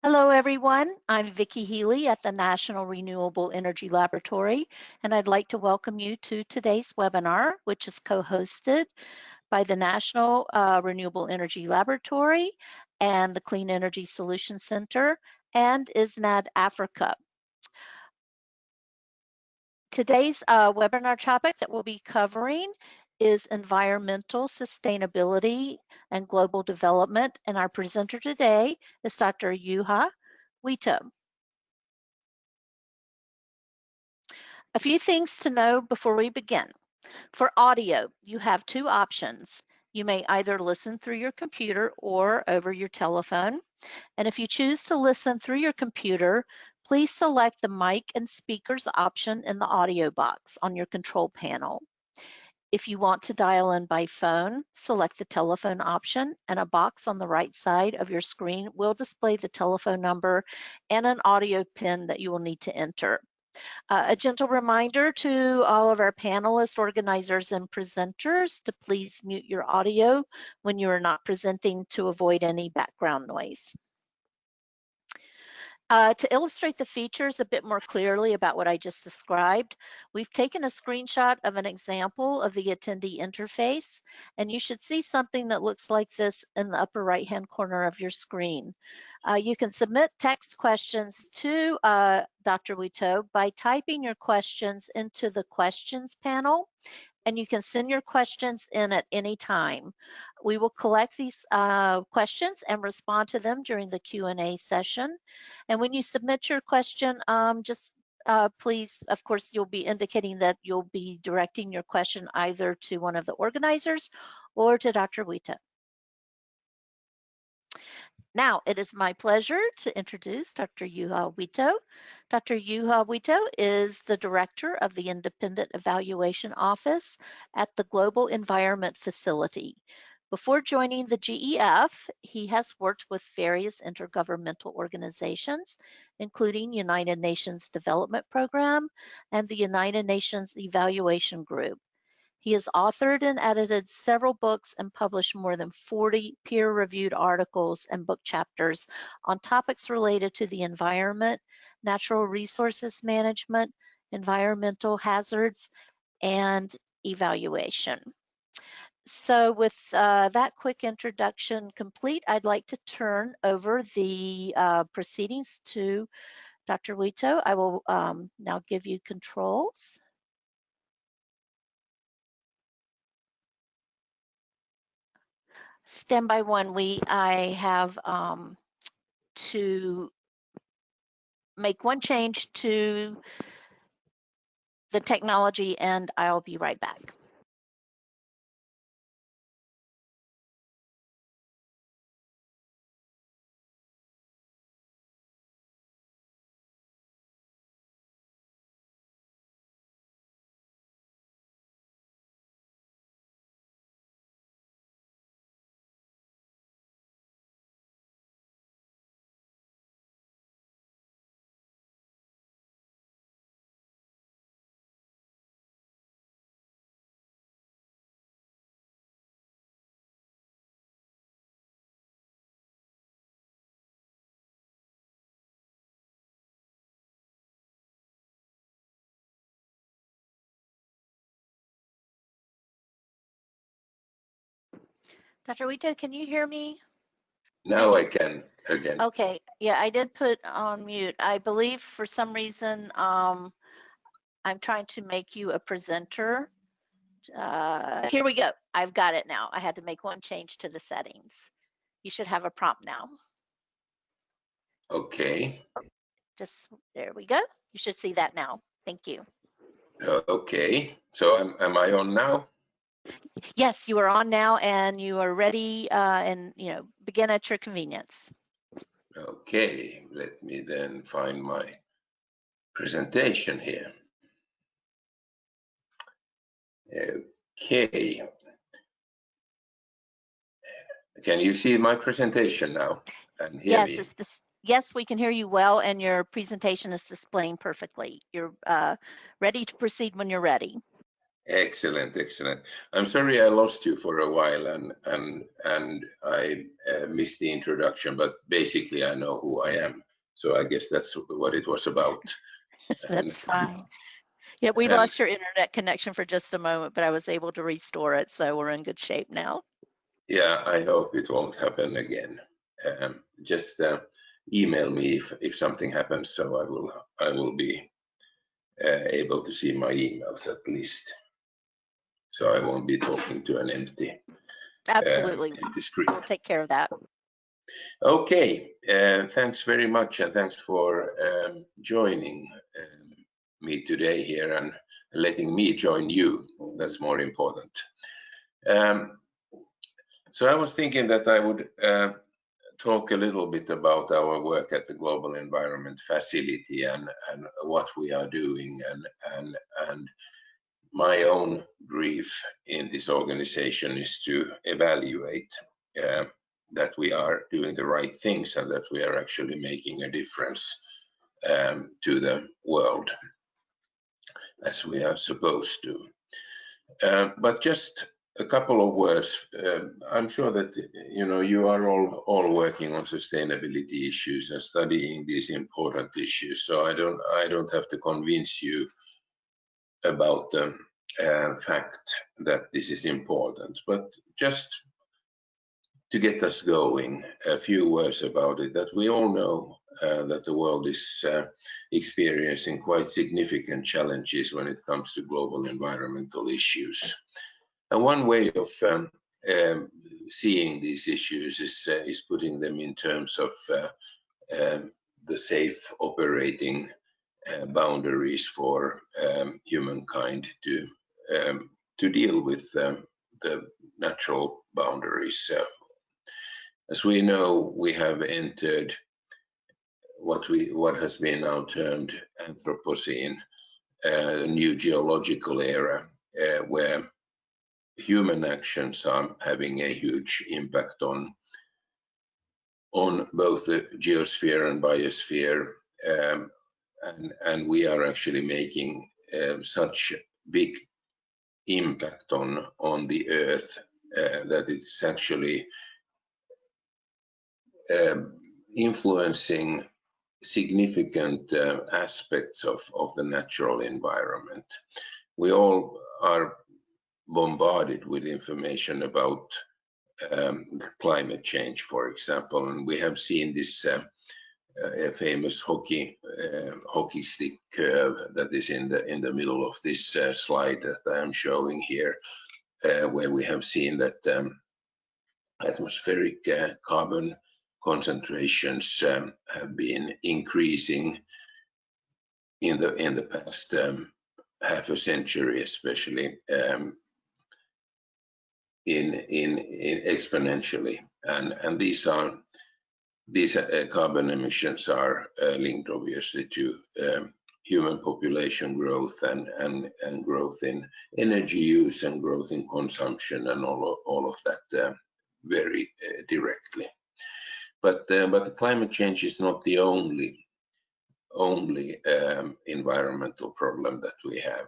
Hello, everyone. I'm Vicki Healy at the National Renewable Energy Laboratory, and I'd like to welcome you to today's webinar, which is co-hosted by the National Renewable Energy Laboratory and the Clean Energy Solutions Center and ISNAD-Africa. Today's webinar topic that we'll be covering is environmental sustainability and global development, and our presenter today is Dr. Juha Wiito. A few things to know before we begin. For audio, you have two options. You may either listen through your computer or over your telephone. And if you choose to listen through your computer, please select the mic and speakers option in the audio box on your control panel. If you want to dial in by phone, select the telephone option, and a box on the right side of your screen will display the telephone number and an audio pin that you will need to enter. A gentle reminder to all of our panelists, organizers, and presenters to please mute your audio when you are not presenting to avoid any background noise. To illustrate the features a bit more clearly about what I just described, we've taken a screenshot of an example of the attendee interface, and you should see something that looks like this in the upper right-hand corner of your screen. You can submit text questions to Dr. Wiito by typing your questions into the questions panel, and you can send your questions in at any time. We will collect these questions and respond to them during the Q&A session. And when you submit your question, please, of course, you'll be indicating that you'll be directing your question either to one of the organizers or to Dr. Wiito. Now, it is my pleasure to introduce Dr. Juha Wiito. Dr. Juha Wiito is the Director of the Independent Evaluation Office at the Global Environment Facility. Before joining the GEF, he has worked with various intergovernmental organizations, including United Nations Development Program and the United Nations Evaluation Group. He has authored and edited several books and published more than 40 peer-reviewed articles and book chapters on topics related to the environment, natural resources management, environmental hazards, and evaluation. So with that quick introduction complete, I'd like to turn over the proceedings to Dr. Wiito. I will now give you controls. Standby one, I have to make one change to the technology, and I'll be right back. Dr. Wiito, can you hear me? Now I can again. Okay, yeah, I did put on mute. I believe for some reason I'm trying to make you a presenter. Here we go. I've got it now. I had to make one change to the settings. You should have a prompt now. Okay. Just there we go. You should see that now. Thank you. Okay. So am I on now? Yes, you are on now, and you are ready, and begin at your convenience. Okay. Let me then find my presentation here. Okay. Can you see my presentation now and hear me? Yes, we can hear you well, and your presentation is displaying perfectly. You're ready to proceed when you're ready. Excellent, excellent. I'm sorry I lost you for a while and I missed the introduction, but basically I know who I am. So I guess that's what it was about. That's fine. Yeah, we and lost your internet connection for just a moment, but I was able to restore it, so we're in good shape now. yeah, I hope it won't happen again. Just email me if something happens, so I will be able to see my emails at least. So I won't be talking to an empty Absolutely. screen. We'll take care of that. Okay, thanks very much, and thanks for joining me today here and letting me join you. That's more important. So I was thinking that I would talk a little bit about our work at the Global Environment Facility and what we are doing and my own brief in this organization is to evaluate that we are doing the right things and that we are actually making a difference to the world as we are supposed to. But just a couple of words. I'm sure that you are all working on sustainability issues and studying these important issues. So I don't have to convince you about the fact that this is important. But just to get us going, a few words about it. That we all know that the world is experiencing quite significant challenges when it comes to global environmental issues. And one way of seeing these issues is putting them in terms of the safe operating boundaries for humankind to deal with the natural boundaries. As we know, we have entered what has been now termed Anthropocene, a new geological era where human actions are having a huge impact on both the geosphere and biosphere, and we are actually making such big impact on the earth that it's actually influencing significant aspects of the natural environment. We all are bombarded with information about climate change, for example, and we have seen this famous hockey stick curve that is in the middle of this slide that I am showing here, where we have seen that atmospheric carbon concentrations have been increasing in the past half a century, especially in exponentially, and these carbon emissions are linked obviously to human population growth and growth in energy use and growth in consumption and all of that very directly. But the climate change is not the only environmental problem that we have.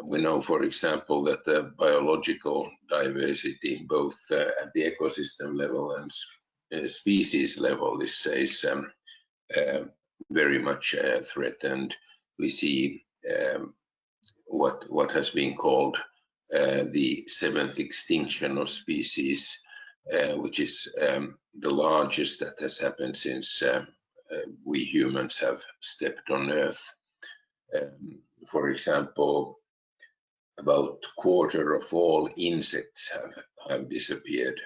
We know, for example, that the biological diversity, both at the ecosystem level and species level, is very much threatened. We see what has been called the seventh extinction of species, which is the largest that has happened since we humans have stepped on Earth. For example, about a quarter of all insects have disappeared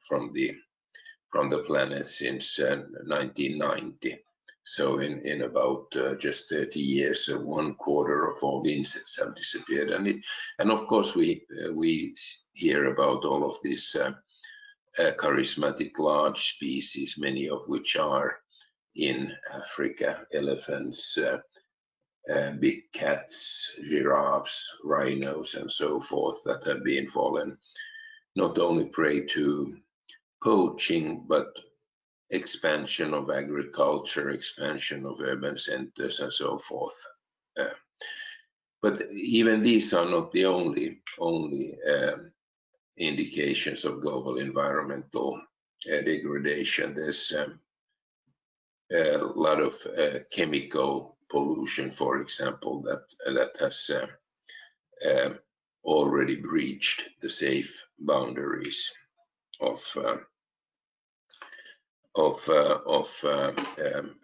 from the planet since 1990. So in about just 30 years, 1/4 of all the insects have disappeared, and of course we hear about all of these charismatic large species, many of which are in Africa: elephants, big cats, giraffes, rhinos, and so forth, that have been fallen not only prey to poaching, but expansion of agriculture, expansion of urban centers, and so forth. But even these are not the only indications of global environmental degradation. There's a lot of chemical pollution, for example, that has already breached the safe boundaries of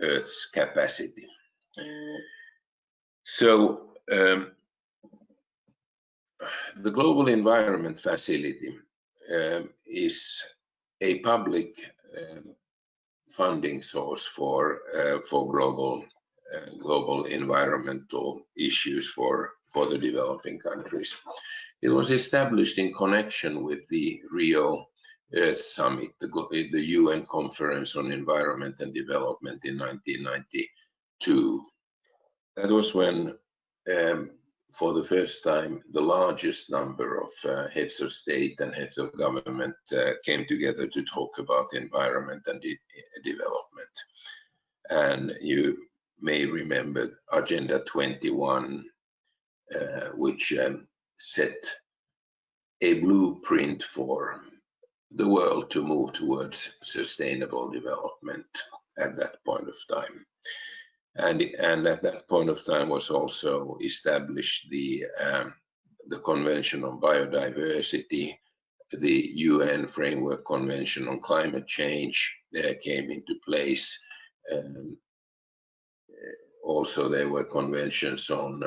Earth's capacity. So the Global Environment Facility is a public funding source for global environmental issues for the developing countries. It was established in connection with the Rio Earth Summit, the UN Conference on Environment and Development in 1992. That was when, for the first time, the largest number of heads of state and heads of government came together to talk about environment and development. And you may remember Agenda 21, which set a blueprint for the world to move towards sustainable development at that point of time. And at that point of time was also established the Convention on Biodiversity, the UN Framework Convention on Climate Change came into place. Also, there were conventions on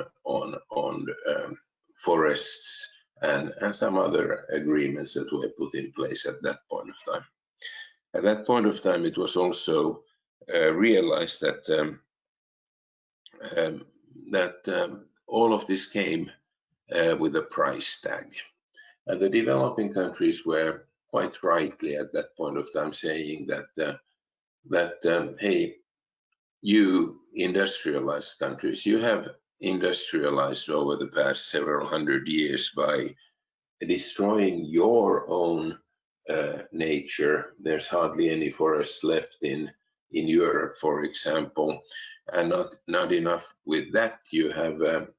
forests and some other agreements that were put in place at that point of time. At that point of time, it was also realized that all of this came with a price tag. And the developing countries were quite rightly at that point of time saying that hey, you industrialized countries, you have industrialized over the past several hundred years by destroying your own nature. There's hardly any forests left in Europe, for example, and not enough with that. You have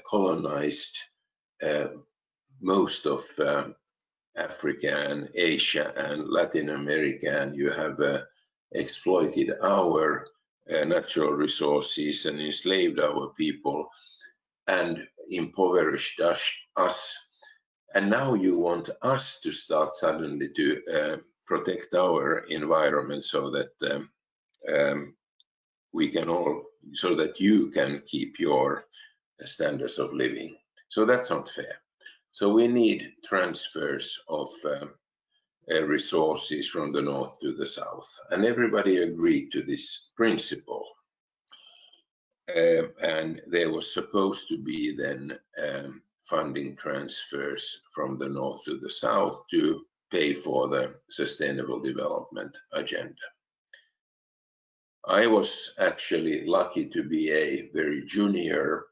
colonized most of Africa and Asia and Latin America, and you have exploited our natural resources and enslaved our people and impoverished us. And now you want us to start suddenly to protect our environment so that so that you can keep your standards of living. So that's not fair. So we need transfers of resources from the north to the south, and everybody agreed to this principle. And there was supposed to be then funding transfers from the north to the south to pay for the Sustainable Development Agenda. I was actually lucky to be a very junior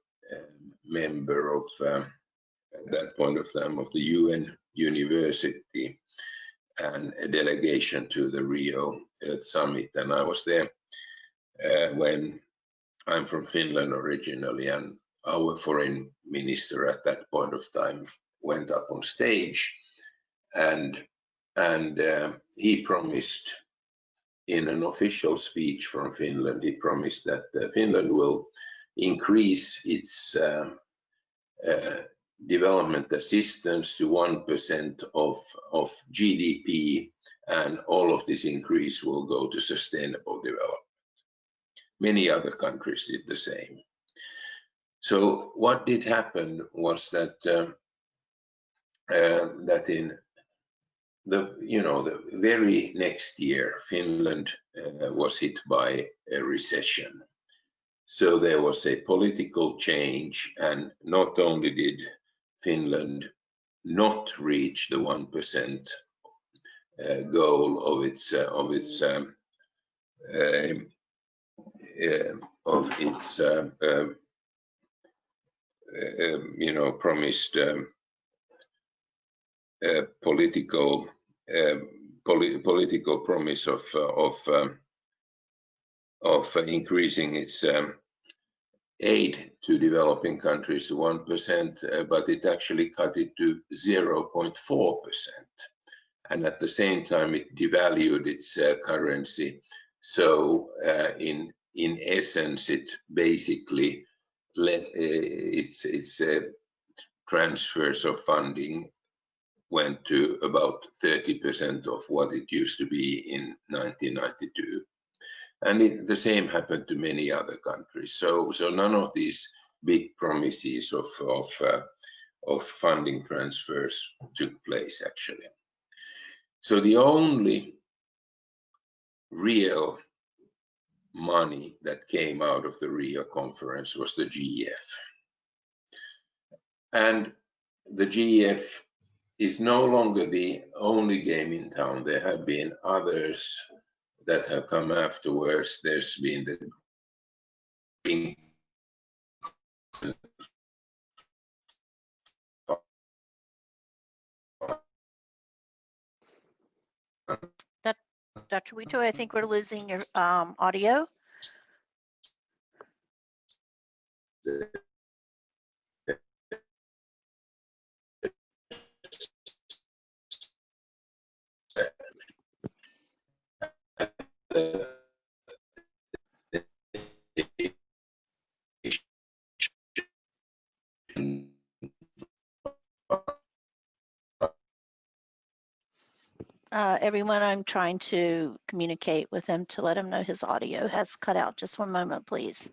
member of, at that point of time, of the UN University and a delegation to the Rio Earth Summit. And I was there when I'm from Finland originally, and our foreign minister at that point of time went up on stage, and he promised in an official speech from Finland, he promised that Finland will increase its development assistance to 1% of GDP, and all of this increase will go to sustainable development. Many other countries did the same. So what did happen was that that in the very next year, Finland was hit by a recession. So there was a political change, and not only did Finland not reach the 1% goal of its promised political promise of increasing its aid to developing countries to 1%, but it actually cut it to 0.4%. And at the same time, it devalued its currency. So in essence, it basically its transfers of funding went to about 30% of what it used to be in 1992. And the same happened to many other countries. So none of these big promises of funding transfers took place, actually. So the only real money that came out of the Rio conference was the GEF. And the GEF is no longer the only game in town. There have been others that have come afterwards. There's been the Green Dr. Wito, I think we're losing your audio. Everyone, I'm trying to communicate with him to let him know his audio has cut out. Just one moment, please.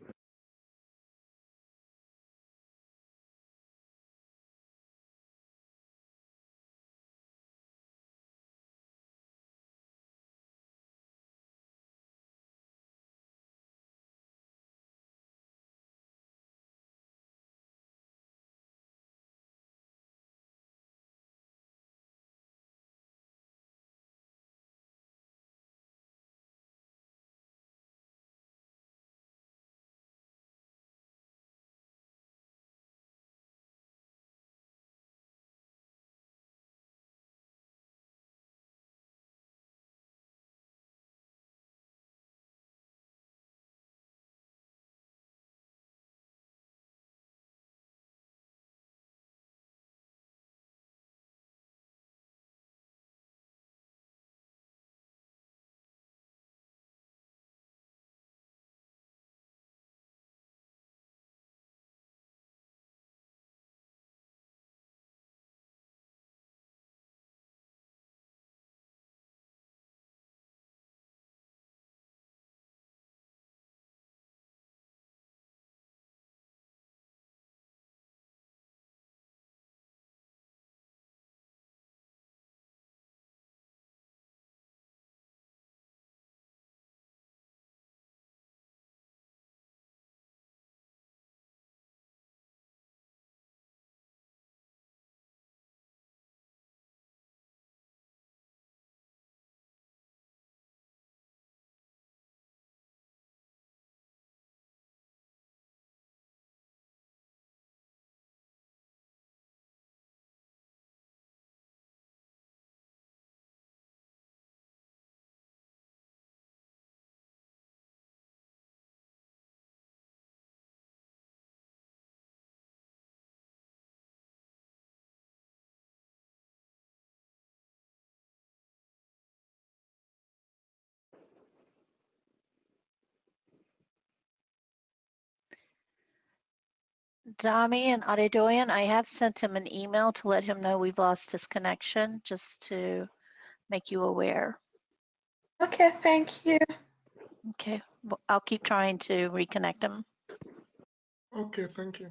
Dami and Adedoyan, I have sent him an email to let him know we've lost his connection, just to make you aware. Okay, thank you. Okay, I'll keep trying to reconnect him. Okay, thank you.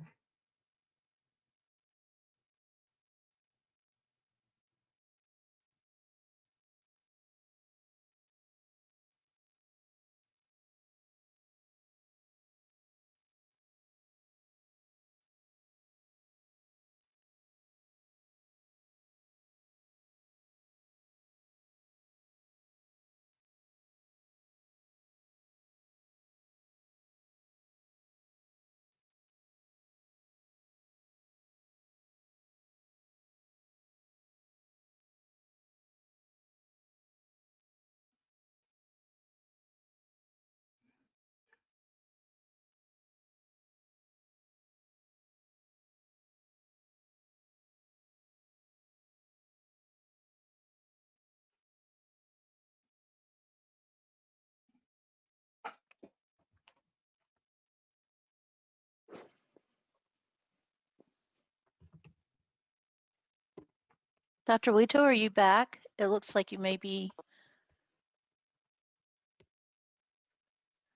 Dr. Wito, are you back? It looks like you may be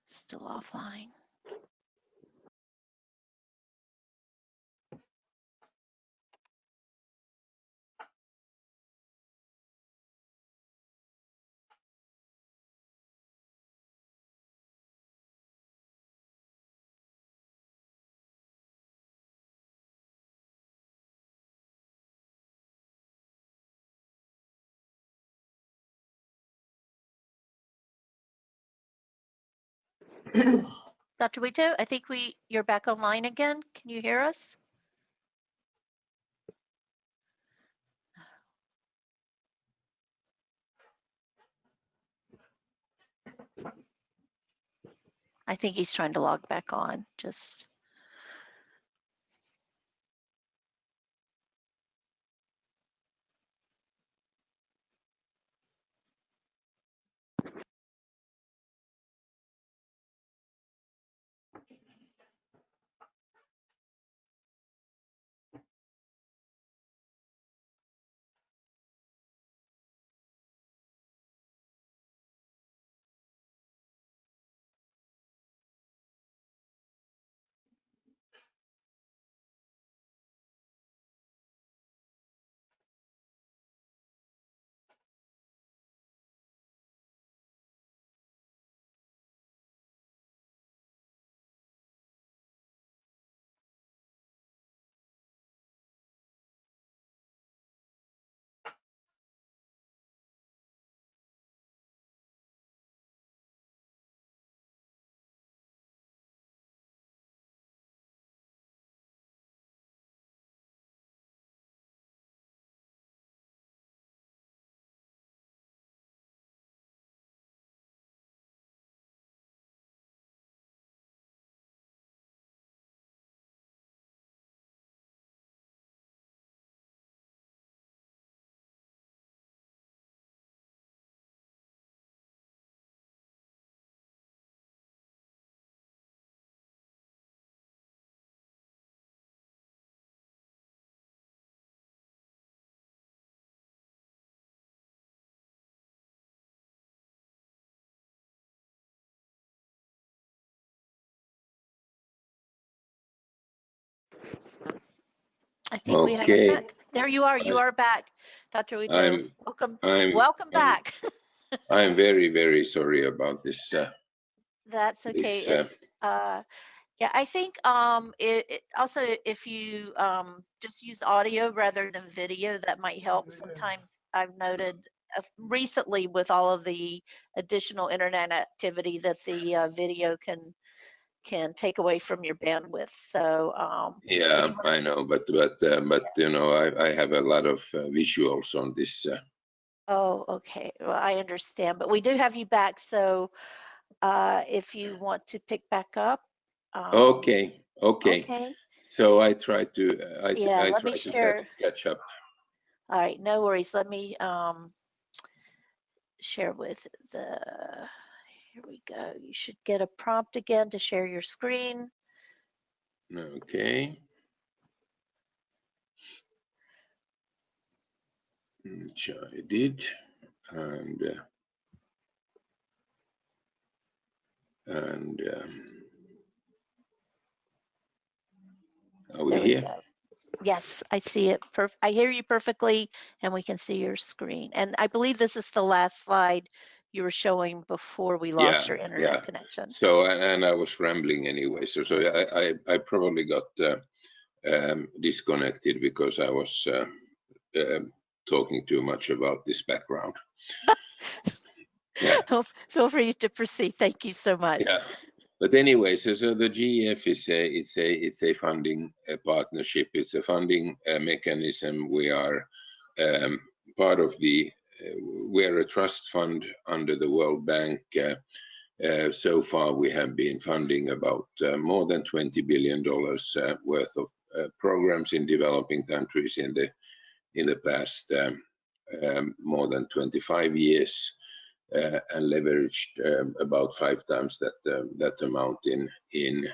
still offline. Dr. Wito, I think you're back online again. Can you hear us? I think he's trying to log back on. Just I think we have him Okay. back. There you are. You are back, Dr. Wito. Welcome. I'm Welcome back. I'm very, very sorry about this. That's okay. It's yeah, I think also if you just use audio rather than video, that might help. Sometimes I've noted recently with all of the additional internet activity that the video can take away from your bandwidth. So if Yeah, you want to I know, but you know, I have a lot of visuals on this. oh, okay. Well, I understand, but we do have you back. So if you want to pick back up, Okay, okay. okay. So I try to Yeah, I let me try to share. catch up. All right, no worries. Let me share with the, here we go. You should get a prompt again to share your screen. Okay. Which I did, and are we There we here? go. Yes, I see it. I hear you perfectly, and we can see your screen. And I believe this is the last slide you were showing before we Yeah, lost your internet yeah. connection. So and I was rambling anyway. So I probably got disconnected because I was talking too much about this background. Yeah, Feel free to proceed. Thank you so much. yeah. But anyway, so the GEF is it's a funding partnership. It's a funding mechanism. We are part of the. We're a trust fund under the World Bank. So far, we have been funding about more than $20 billion worth of programs in developing countries in the past more than 25 years. And leveraged about 5 times that amount in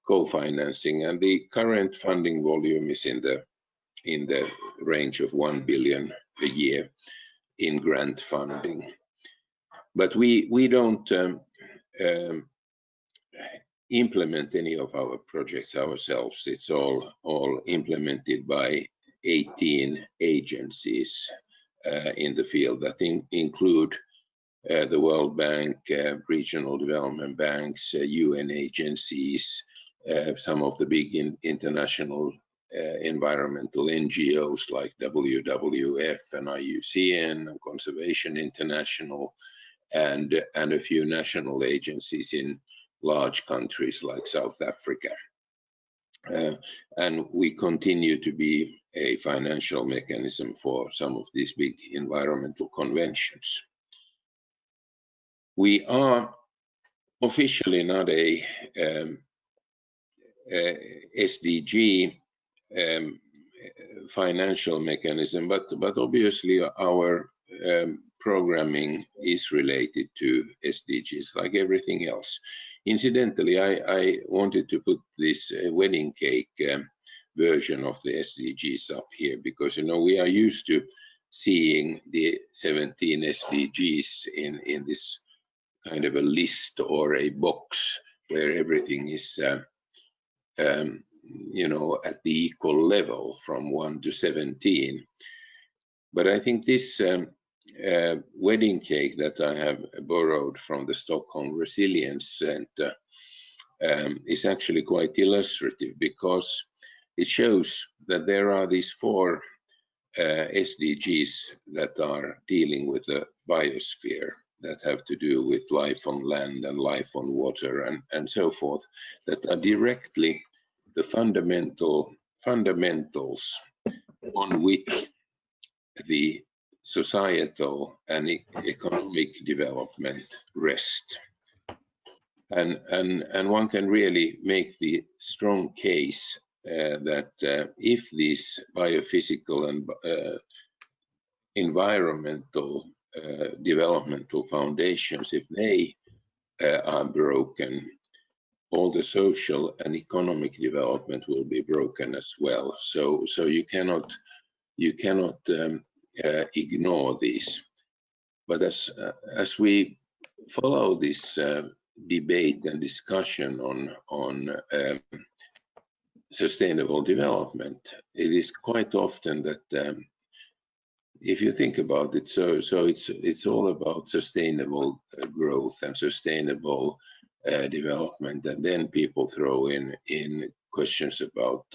co-financing, and the current funding volume is in the range of $1 billion a year in grant funding. But we don't implement any of our projects ourselves. It's all implemented by 18 agencies in the field that include the World Bank, regional development banks, UN agencies, some of the big international environmental NGOs like WWF and IUCN and Conservation International, and a few national agencies in large countries like South Africa. And we continue to be a financial mechanism for some of these big environmental conventions. We are officially not a SDG financial mechanism, but obviously our programming is related to SDGs like everything else. Incidentally, I wanted to put this wedding cake version of the SDGs up here because, you know, we are used to seeing the 17 SDGs in this kind of a list or a box where everything is you know, at the equal level from 1 to 17. But I think this wedding cake that I have borrowed from the Stockholm Resilience Center is actually quite illustrative because it shows that there are these 4 SDGs that are dealing with the biosphere, that have to do with life on land and life on water and so forth, that are directly the fundamentals on which the societal and economic development rest. And one can really make the strong case that if these biophysical and environmental developmental foundations, if they are broken, all the social and economic development will be broken as well. So you cannot ignore these. But as we follow this debate and discussion on sustainable development, it is quite often that if you think about it, so it's all about sustainable growth and sustainable development, and then people throw in questions about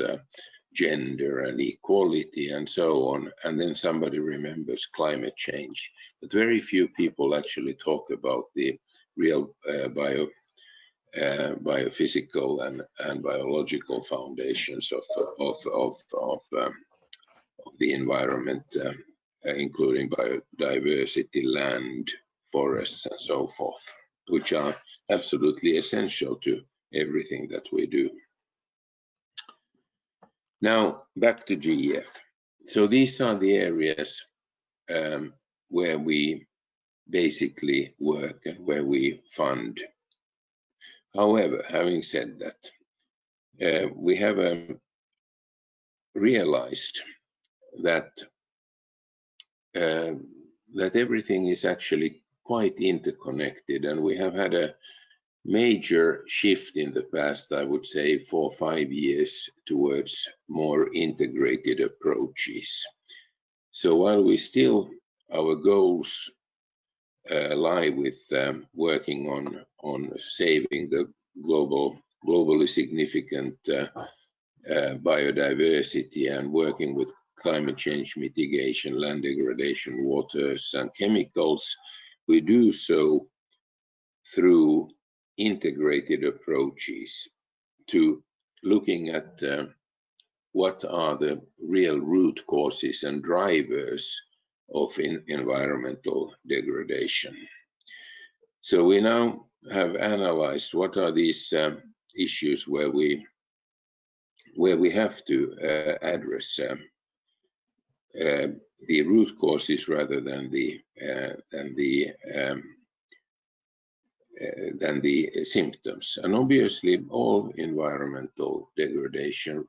gender and equality and so on, and then somebody remembers climate change. But very few people actually talk about the real biophysical and biological foundations of the environment, including biodiversity, land, forests, and so forth, which are absolutely essential to everything that we do. Now, back to GEF. So these are the areas where we basically work and where we fund. However, having said that, we have realized that that everything is actually quite interconnected, and we have had a major shift in the past, I would say 4 or 5 years, towards more integrated approaches. So while we still, our goals lie with working on saving the globally significant biodiversity and working with climate change mitigation, land degradation, waters and chemicals, we do so through integrated approaches to looking at what are the real root causes and drivers of environmental degradation. So we now have analyzed what are these issues where we have to address the root causes rather than the symptoms. And obviously all environmental degradation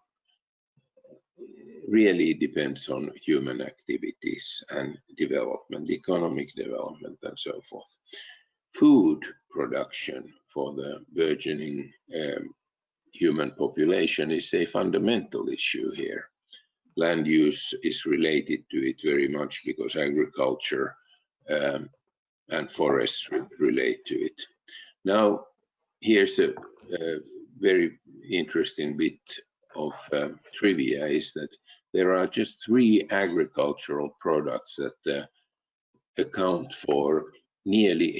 really depends on human activities and development, economic development, and so forth. Food production for the burgeoning human population is a fundamental issue here. Land use is related to it very much because agriculture and forests relate to it. Now, here's a very interesting bit of trivia, is that there are just 3 agricultural products that account for nearly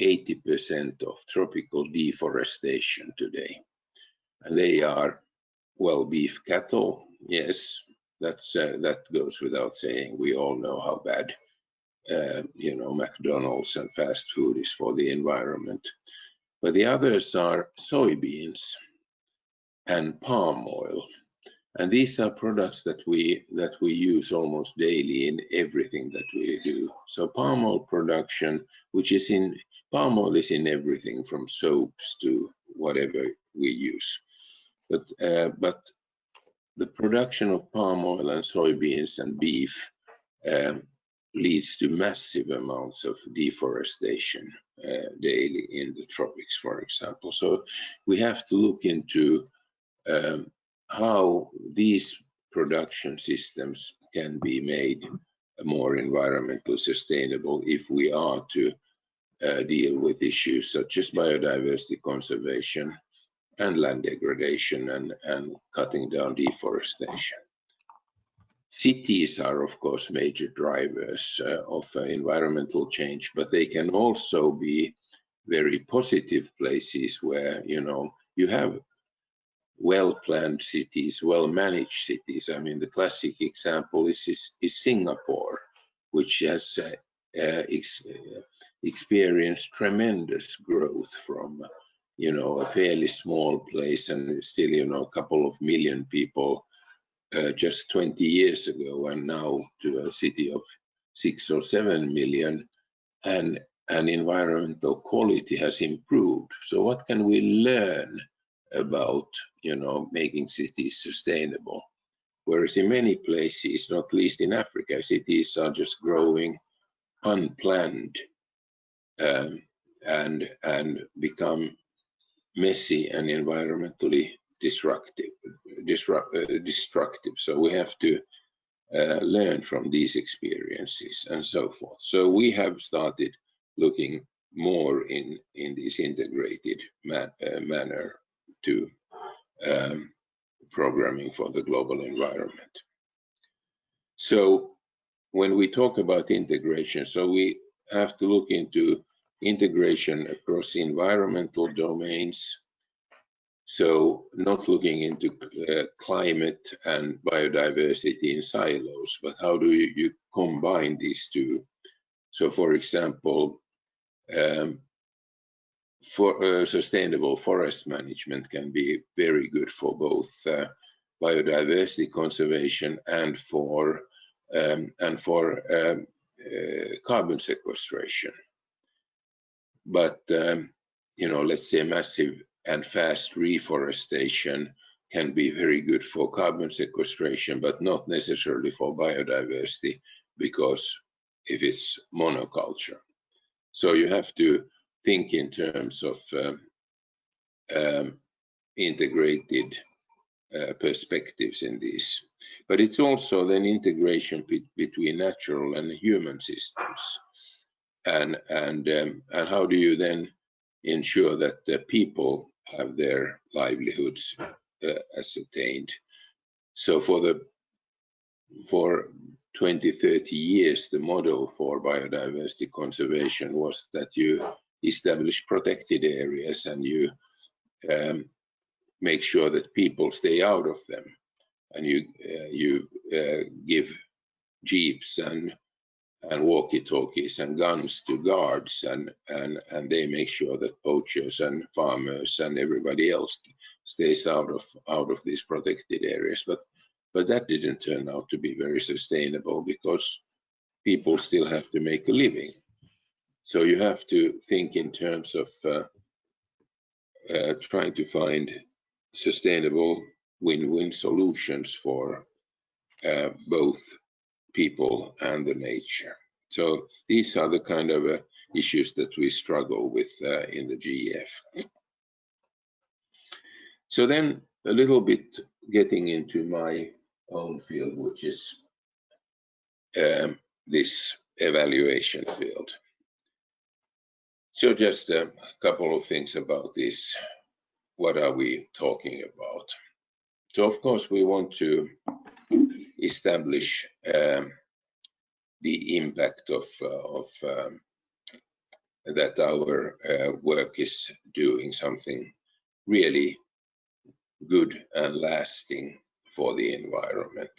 80% of tropical deforestation today. And they are, well, beef cattle, yes, that goes without saying. We all know how bad McDonald's and fast food is for the environment. But the others are soybeans and palm oil. And these are products that we use almost daily in everything that we do. So palm oil production, palm oil is in everything from soaps to whatever we use. But the production of palm oil and soybeans and beef leads to massive amounts of deforestation daily in the tropics, for example. So we have to look into how these production systems can be made more environmentally sustainable if we are to deal with issues such as biodiversity conservation and land degradation and cutting down deforestation. Cities are, of course, major drivers of environmental change, but they can also be very positive places where you have well-planned cities, well-managed cities. I mean, the classic example is Singapore, which has experienced tremendous growth from a fairly small place and still a couple of million people just 20 years ago, and now to a city of 6 or 7 million, and environmental quality has improved. So what can we learn about making cities sustainable? Whereas in many places, not least in Africa, cities are just growing unplanned and become messy and environmentally destructive. So we have to learn from these experiences and so forth. So we have started looking more in this integrated manner to programming for the global environment. So when we talk about integration, so we have to look into integration across environmental domains. So not looking into climate and biodiversity in silos, but how do you combine these two? So for example, for sustainable forest management can be very good for both biodiversity conservation and for carbon sequestration. But let's say massive and fast reforestation can be very good for carbon sequestration, but not necessarily for biodiversity, because if it's monoculture. So you have to think in terms of integrated perspectives in these. But it's also then integration between natural and human systems. And how do you then ensure that the people have their livelihoods ascertained? So for 20, 30 years, the model for biodiversity conservation was that you establish protected areas and you make sure that people stay out of them, and you give jeeps and walkie-talkies and guns to guards, and they make sure that poachers and farmers and everybody else stays out of these protected areas. But that didn't turn out to be very sustainable, because people still have to make a living. So you have to think in terms of trying to find sustainable win-win solutions for both people and the nature. So these are the kind of issues that we struggle with in the GEF. So then a little bit getting into my own field, which is this evaluation field. So just a couple of things about this. What are we talking about? So of course we want to establish the impact of that our work is doing something really good and lasting for the environment.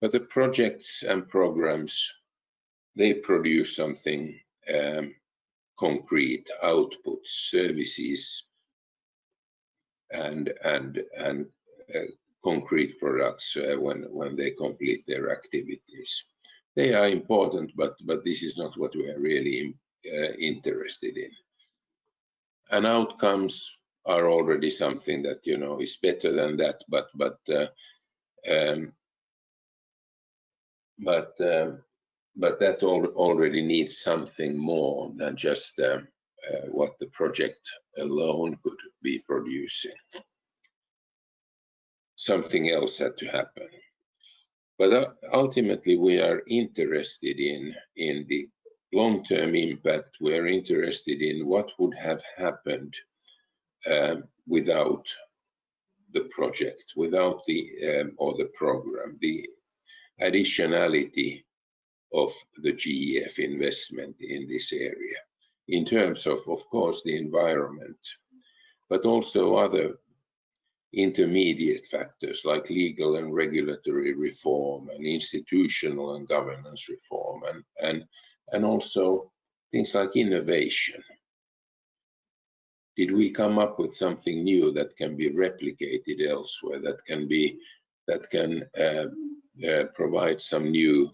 But the projects and programs, they produce something concrete, outputs, services, and concrete products when they complete their activities. They are important, but this is not what we are really interested in. And outcomes are already something that is better than that, but that already needs something more than just what the project alone could be producing. Something else had to happen. But ultimately, we are interested in the long-term impact. We are interested in what would have happened without the project, without the or the program, the additionality of the GEF investment in this area, in terms of course, the environment, but also other intermediate factors like legal and regulatory reform and institutional and governance reform, and also things like innovation. Did we come up with something new that can be replicated elsewhere, that can provide some new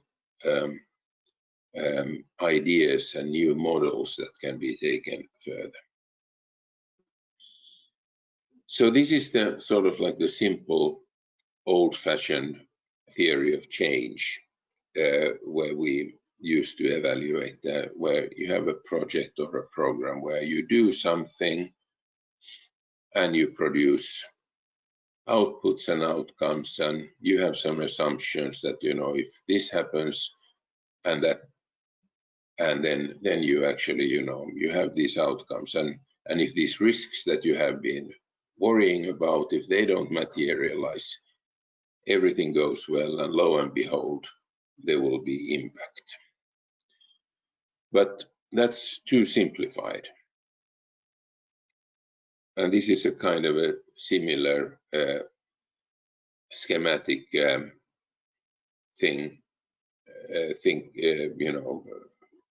ideas and new models that can be taken further? So this is the sort of like the simple old-fashioned theory of change, where we used to evaluate where you have a project or a program where you do something and you produce outputs and outcomes, and you have some assumptions that if this happens and that, and then you actually you have these outcomes, and if these risks that you have been worrying about, if they don't materialize, everything goes well, and lo and behold, there will be impact. But that's too simplified. And this is a kind of a similar schematic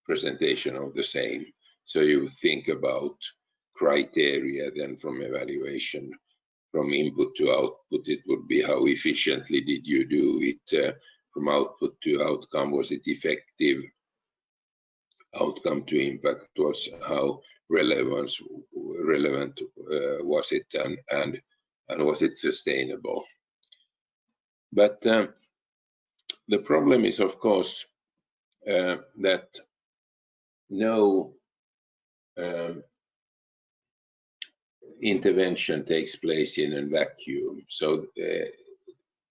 presentation of the same. So you think about criteria, then from evaluation, from input to output, it would be how efficiently did you do it, from output to outcome, was it effective, outcome to impact was how relevant was it, and was it sustainable. But the problem is, of course, that no intervention takes place in a vacuum. So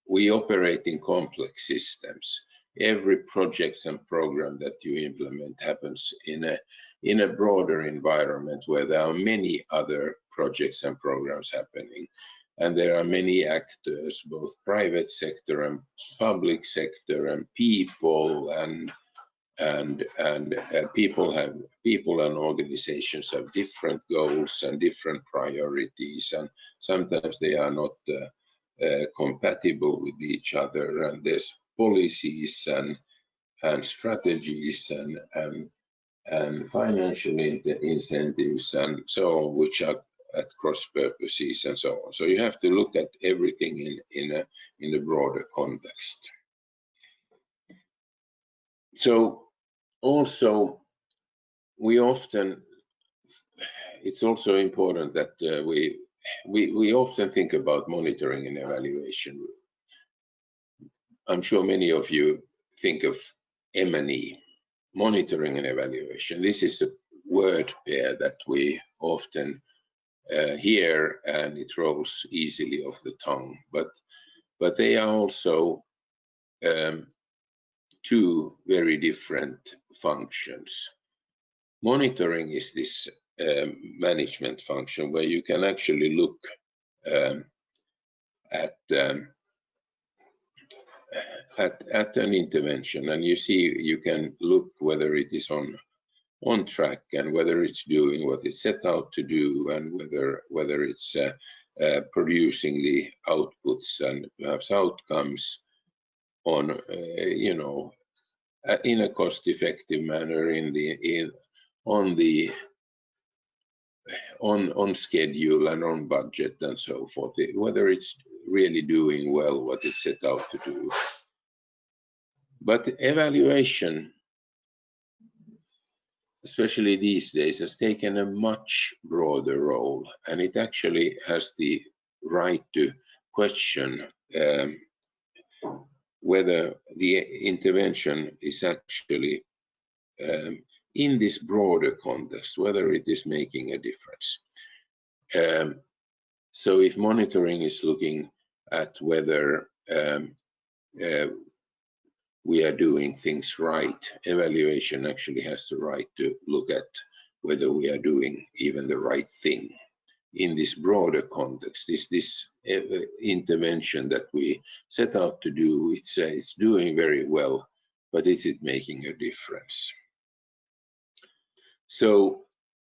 we operate in complex systems. Every project and program that you implement happens in a broader environment where there are many other projects and programs happening, and there are many actors, both private sector and public sector, and people and people and organizations have different goals and different priorities, and sometimes they are not compatible with each other, and there's policies and strategies and financial incentives and so on, which are at cross purposes and so on. So you have to look at everything in a broader context. So also it's also important that we often think about monitoring and evaluation I'm sure many of you think of M&E, monitoring and evaluation. This is a word pair that we often hear, and it rolls easily off the tongue, but they are also two very different functions. Monitoring is this management function where you can actually look at an intervention, and you can look whether it is on track and whether it's doing what it set out to do, and whether it's producing the outputs and perhaps outcomes on in a cost-effective manner, on schedule and on budget and so forth, whether it's really doing well what it set out to do. But evaluation, especially these days, has taken a much broader role, and it actually has the right to question whether the intervention is actually in this broader context, whether it is making a difference. So if monitoring is looking at whether we are doing things right, evaluation actually has the right to look at whether we are doing even the right thing. In this broader context, is this intervention that we set out to do, it's doing very well, but is it making a difference? So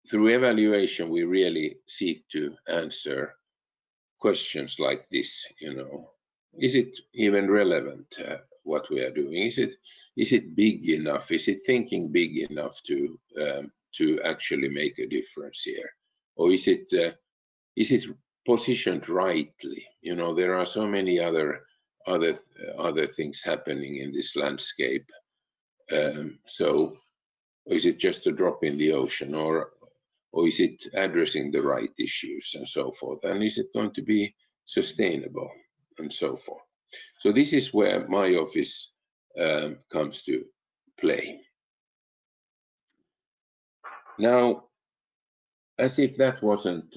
through evaluation, we really seek to answer questions like this, is it even relevant what we are doing? Is it big enough? Is it thinking big enough to actually make a difference here? Or is it positioned rightly? There are so many other things happening in this landscape. So is it just a drop in the ocean, or is it addressing the right issues and so forth? And is it going to be sustainable and so forth? So this is where my office comes to play. Now, as if that wasn't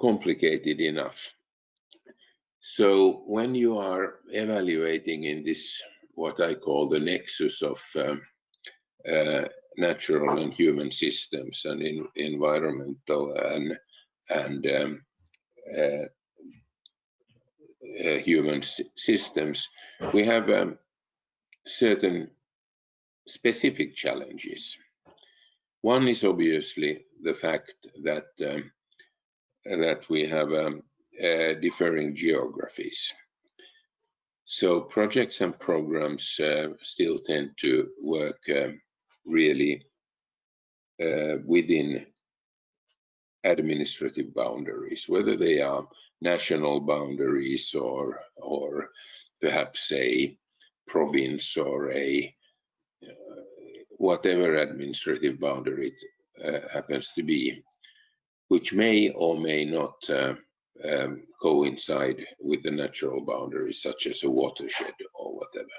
complicated enough. So when you are evaluating in this, what I call the nexus of natural and human systems and environmental and human systems, we have certain specific challenges. One is obviously the fact that we have differing geographies. So projects and programs still tend to work really within administrative boundaries, whether they are national boundaries or perhaps a province or a whatever administrative boundary it happens to be, which may or may not coincide with the natural boundaries, such as a watershed or whatever.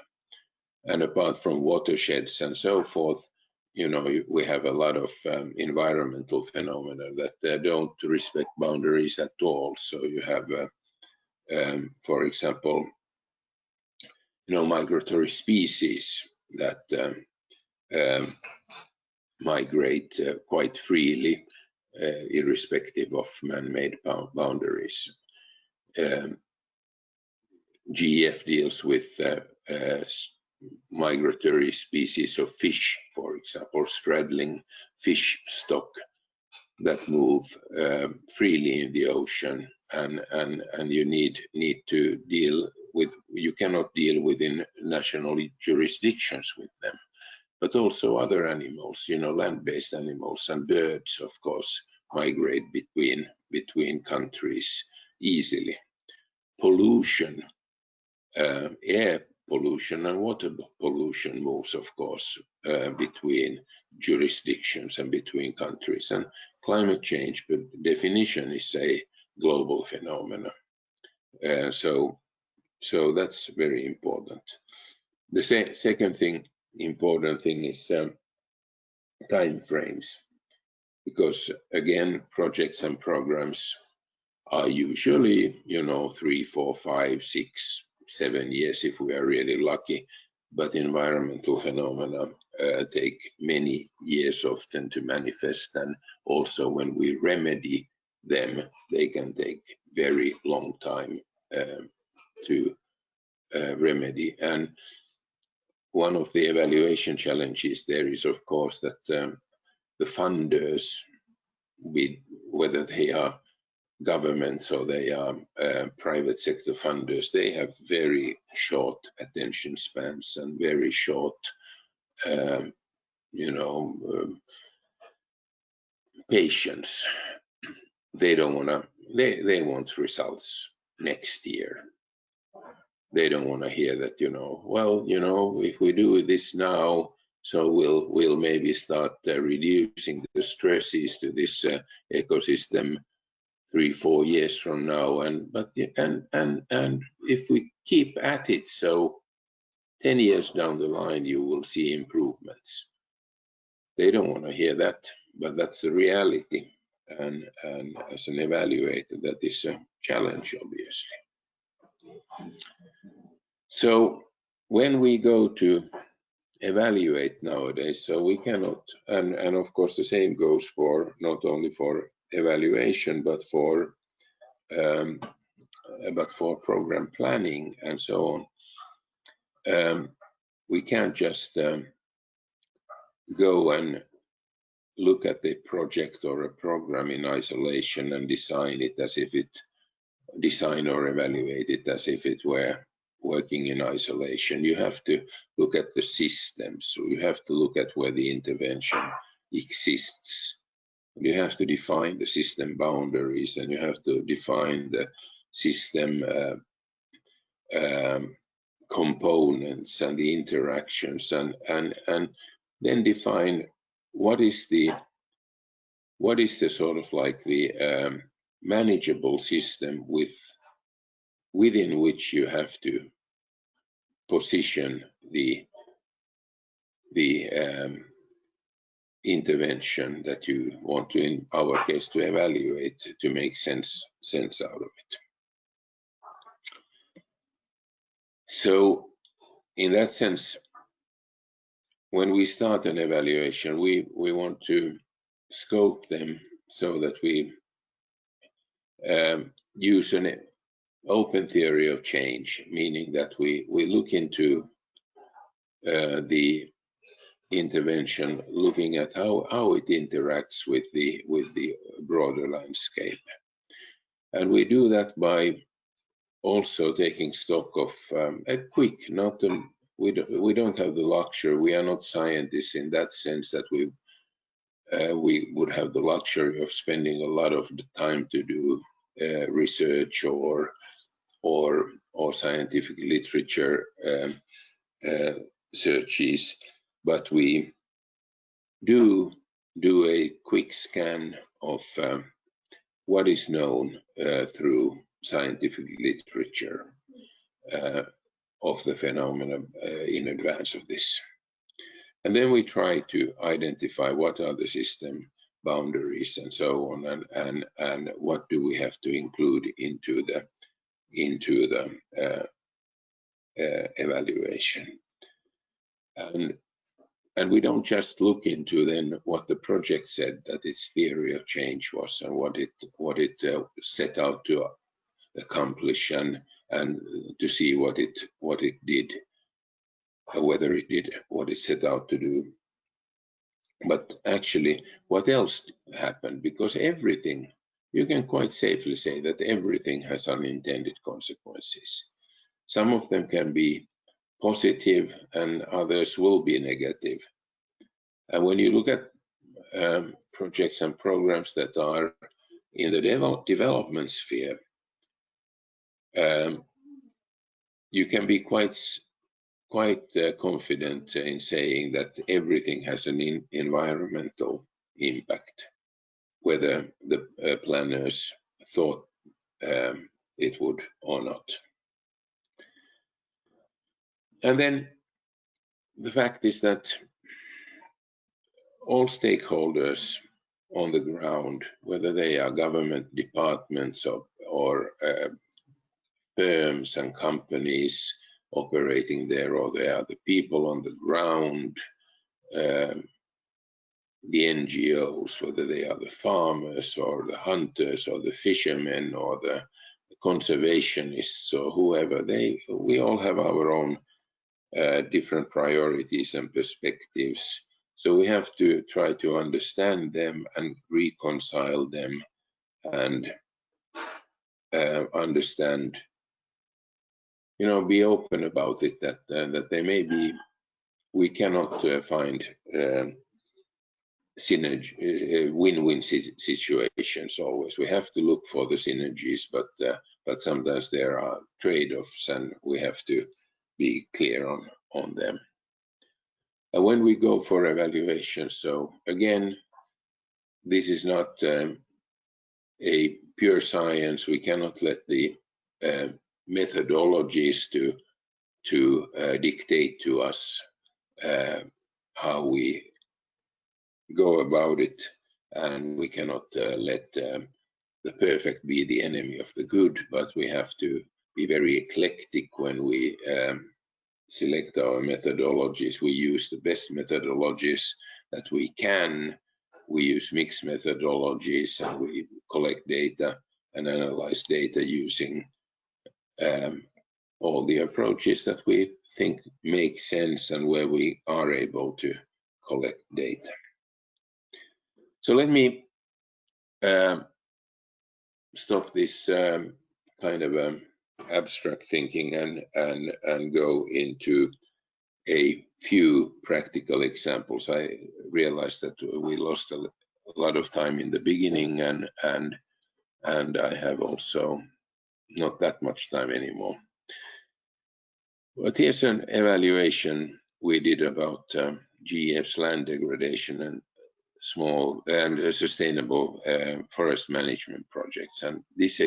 And apart from watersheds and so forth, we have a lot of environmental phenomena that don't respect boundaries at all. So you have, for example, migratory species that migrate quite freely, irrespective of man-made boundaries. GEF deals with migratory species of fish, for example, straddling fish stock that move freely in the ocean, and you need to deal with, you cannot deal within national jurisdictions with them, but also other animals, land-based animals and birds, of course, migrate between countries easily. Pollution, air pollution and water pollution moves, of course, between jurisdictions and between countries. And climate change, by definition, is a global phenomenon. So So that's very important. The second important thing is time frames, because again, projects and programs are usually, 3, 4, 5, 6, 7 years if we are really lucky. But environmental phenomena take many years often to manifest, and also when we remedy them, they can take very long time to remedy. And one of the evaluation challenges there is, of course, that the funders, whether they are governments or they are private sector funders, they have very short attention spans and very short, patience. They don't want to. They want results next year. They don't want to hear that, if we do this now, so we'll maybe start reducing the stresses to this ecosystem 3, 4 years from now, and if we keep at it, so 10 years down the line you will see improvements. They don't want to hear that, but that's the reality, and as an evaluator, that is a challenge, obviously. So when we go to evaluate nowadays, so we cannot, and of course the same goes for not only for evaluation but for program planning and so on. We can't just go and look at the project or a program in isolation and design or evaluate it as if it were working in isolation. You have to look at the systems. You have to look at where the intervention exists. You have to define the system boundaries, and you have to define the system components and the interactions, and then define what is the sort of like the manageable system within which you have to position the intervention that you want to, in our case, to evaluate, to make sense out of it. So in that sense, when we start an evaluation, we want to scope them so that we use an open theory of change, meaning that we look into the intervention, looking at how it interacts with the broader landscape. And we do that by also taking stock of a quick, we don't have the luxury, we are not scientists in that sense that we would have the luxury of spending a lot of the time to do research or scientific literature searches, but we do a quick scan of what is known through scientific literature of the phenomena in advance of this. And then we try to identify what are the system boundaries and so on, and what do we have to include into the evaluation. And we don't just look into then what the project said that its theory of change was and what it set out to accomplish, and to see what it did, whether it did what it set out to do, but actually what else happened, because everything, you can quite safely say that everything has unintended consequences. Some of them can be positive and others will be negative. And when you look at projects and programs that are in the development sphere, you can be quite confident in saying that everything has an environmental impact, whether the planners thought it would or not. And then the fact is that all stakeholders on the ground, whether they are government departments or firms and companies operating there, or they are the people on the ground, the NGOs, whether they are the farmers or the hunters or the fishermen or the conservationists or whoever, we all have our own different priorities and perspectives. So we have to try to understand them and reconcile them and understand, be open about it, that they may be, we cannot find synergy, win-win situations always. We have to look for the synergies, but sometimes there are trade-offs, and we have to be clear on them. And when we go for evaluation, so again, this is not a pure science. We cannot let the methodologies to dictate to us how we go about it, and we cannot let the perfect be the enemy of the good, but we have to be very eclectic when we select our methodologies. We use the best methodologies that we can. We use mixed methodologies, and we collect data and analyze data using all the approaches that we think make sense and where we are able to collect data. So let me stop this kind of abstract thinking and go into a few practical examples. I realized that we lost a lot of time in the beginning, and I have also not that much time anymore. But here's an evaluation we did about GF's land degradation and small and sustainable forest management projects, and this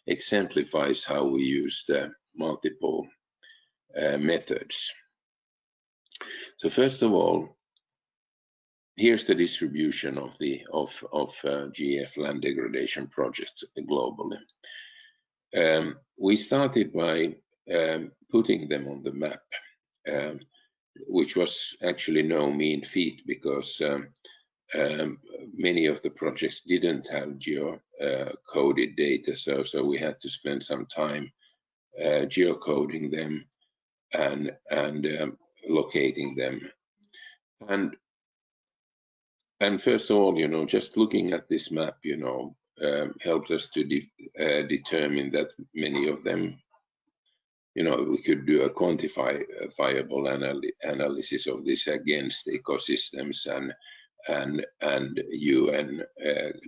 exemplifies how we used multiple methods. So first of all, here's the distribution of GF land degradation projects globally. We started by putting them on the map, which was actually no mean feat, because many of the projects didn't have geo-coded data, so we had to spend some time geocoding them and locating them. And first of all, just looking at this map, helped us to determine that many of them, we could do a quantifiable analysis of this against ecosystems and UN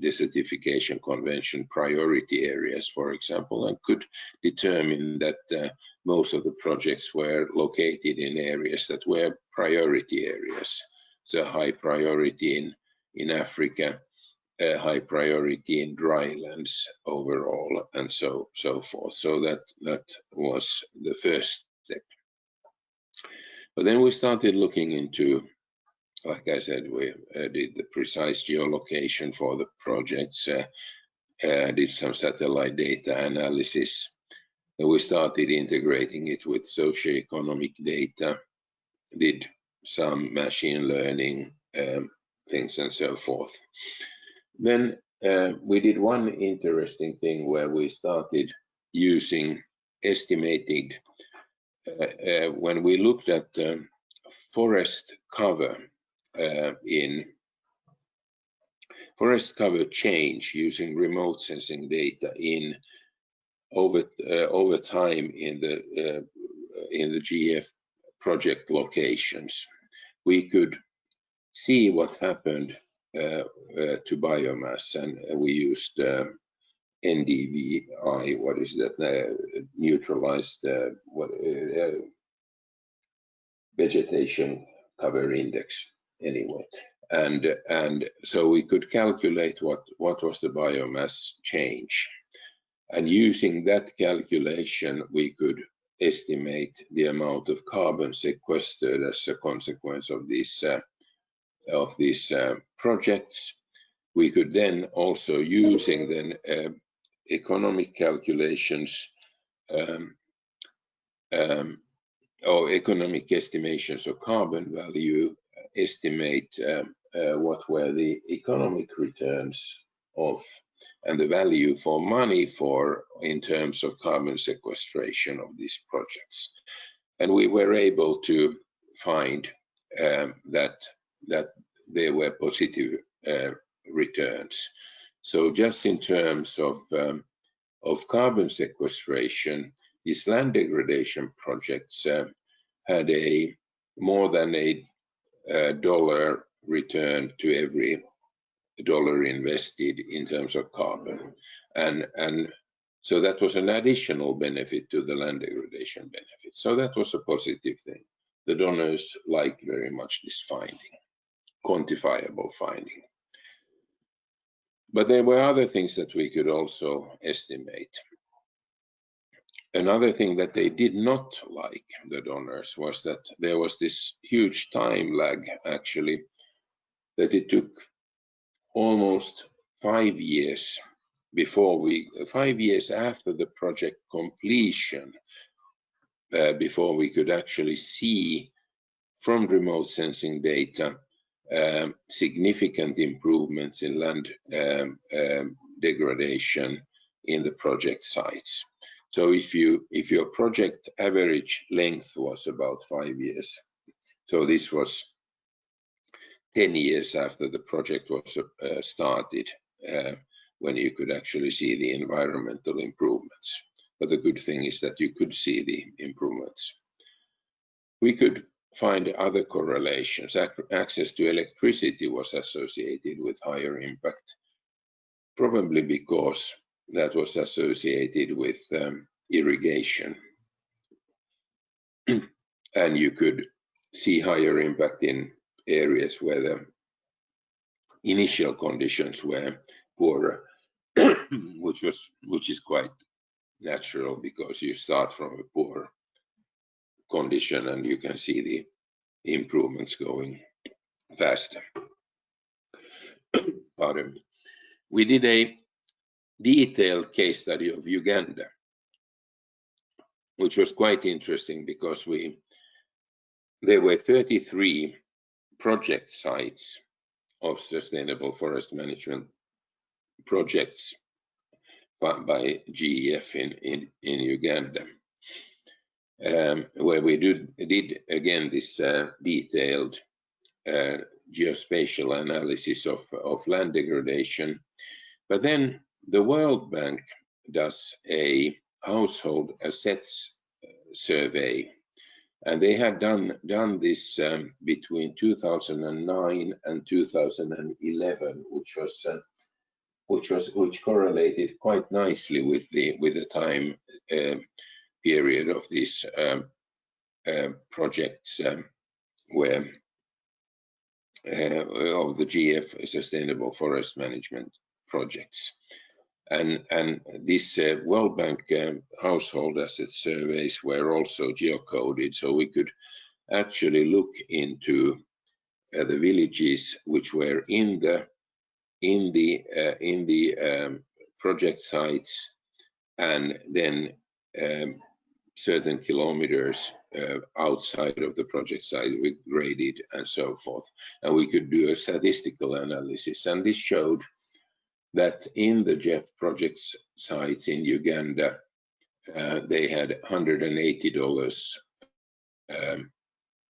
desertification convention priority areas, for example, and could determine that most of the projects were located in areas that were priority areas. So high priority in Africa, high priority in drylands overall, and so forth. So that was the first step. But then we started looking into, like I said, we did the precise geolocation for the projects, did some satellite data analysis, and we started integrating it with socioeconomic data, did some machine learning things and so forth. Then we did one interesting thing where we started using estimated, when we looked at forest cover in forest cover change using remote sensing data over time in the GF project locations. We could see what happened to biomass, and we used NDVI, what is that, neutralized vegetation cover index anyway, and so we could calculate what was the biomass change, and using that calculation we could estimate the amount of carbon sequestered as a consequence of these projects. We could then also, using then economic calculations or economic estimations of carbon value, estimate what were the economic returns of and the value for money for in terms of carbon sequestration of these projects. And we were able to find that there were positive returns. So just in terms of carbon sequestration, these land degradation projects had a more than a dollar return to every dollar invested in terms of carbon, and so that was an additional benefit to the land degradation benefit. So that was a positive thing. The donors liked very much this finding, quantifiable finding. But there were other things that we could also estimate. Another thing that they did not like, the donors, was that there was this huge time lag, actually, that it took almost 5 years before 5 years after the project completion, before we could actually see from remote sensing data significant improvements in land degradation in the project sites. So if your project average length was about 5 years, so this was 10 years after the project was started, when you could actually see the environmental improvements. But the good thing is that you could see the improvements. We could find other correlations. Access to electricity was associated with higher impact, probably because that was associated with irrigation. And you could see higher impact in areas where the initial conditions were poorer, which is quite natural, because you start from a poor condition and you can see the improvements going faster. Pardon me. We did a detailed case study of Uganda, which was quite interesting, because there were 33 project sites of sustainable forest management projects by GEF in Uganda, where we did again this detailed geospatial analysis of land degradation. But then the World Bank does a household assets survey, and they had done this between 2009 and 2011, which correlated quite nicely with the time period of these projects where of the GF sustainable forest management projects. And this World Bank household asset surveys were also geocoded, so we could actually look into the villages which were in the project sites, and then certain kilometers outside of the project site we graded and so forth, and we could do a statistical analysis. And this showed that in the GEF project sites in Uganda, they had $180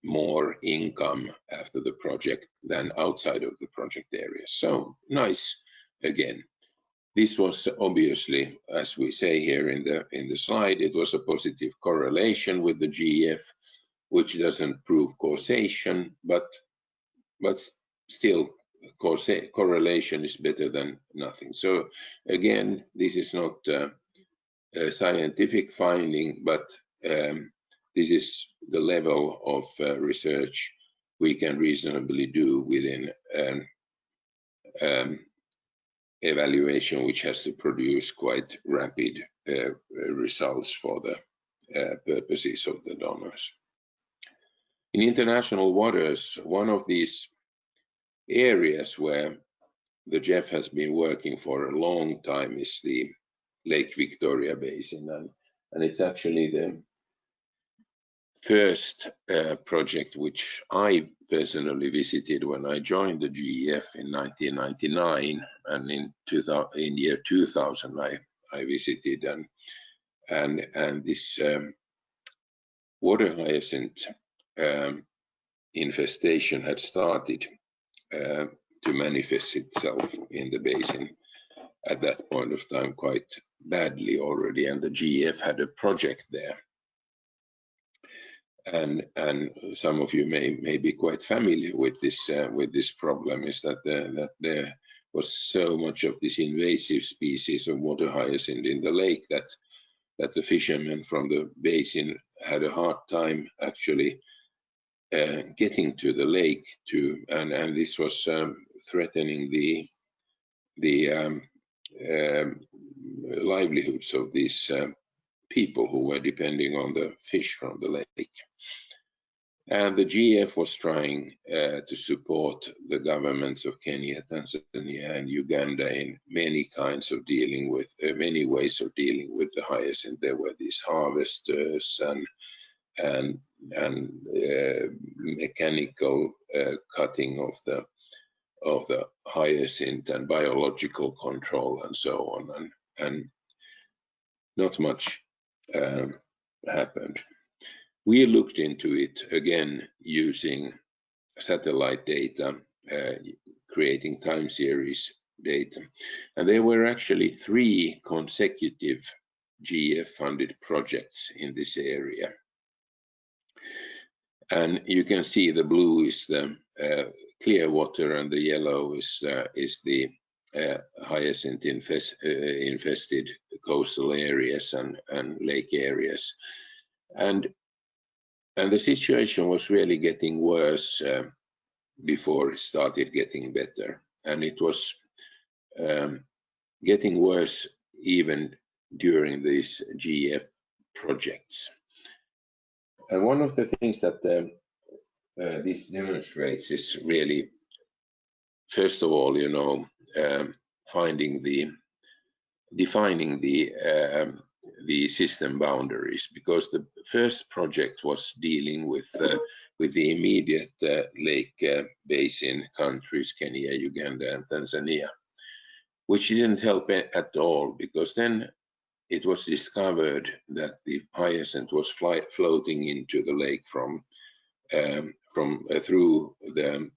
more income after the project than outside of the project area. So nice again. This was obviously, as we say here in the slide, it was a positive correlation with the GEF, which doesn't prove causation, but still correlation is better than nothing. So again, this is not a scientific finding, but this is the level of research we can reasonably do within evaluation, which has to produce quite rapid results for the purposes of the donors. In international waters, one of these areas where the GEF has been working for a long time is the Lake Victoria Basin, and it's actually the first project which I personally visited when I joined the GEF in 1999, and in year 2000 I visited, and this water hyacinth infestation had started to manifest itself in the basin at that point of time quite badly already, and the GEF had a project there. And some of you may be quite familiar with this problem, is that there was so much of this invasive species of water hyacinth in the lake that the fishermen from the basin had a hard time actually getting to the lake and this was threatening the livelihoods of these people who were depending on the fish from the lake. And the GEF was trying to support the governments of Kenya, Tanzania, and Uganda in many kinds of dealing with, many ways of dealing with the hyacinth. There were these harvesters and mechanical cutting of the hyacinth and biological control and so on, and not much happened. We looked into it again using satellite data, creating time series data, and there were actually 3 consecutive GEF-funded projects in this area. And you can see the blue is the clear water and the yellow is the hyacinth infested coastal areas and lake areas. And the situation was really getting worse before it started getting better. And it was getting worse even during these GEF projects. And one of the things that this demonstrates is really, first of all, you know, defining the system boundaries, because the first project was dealing with the immediate lake basin countries, Kenya, Uganda, and Tanzania, which didn't help at all, because then it was discovered that the hyacinth was floating into the lake from through the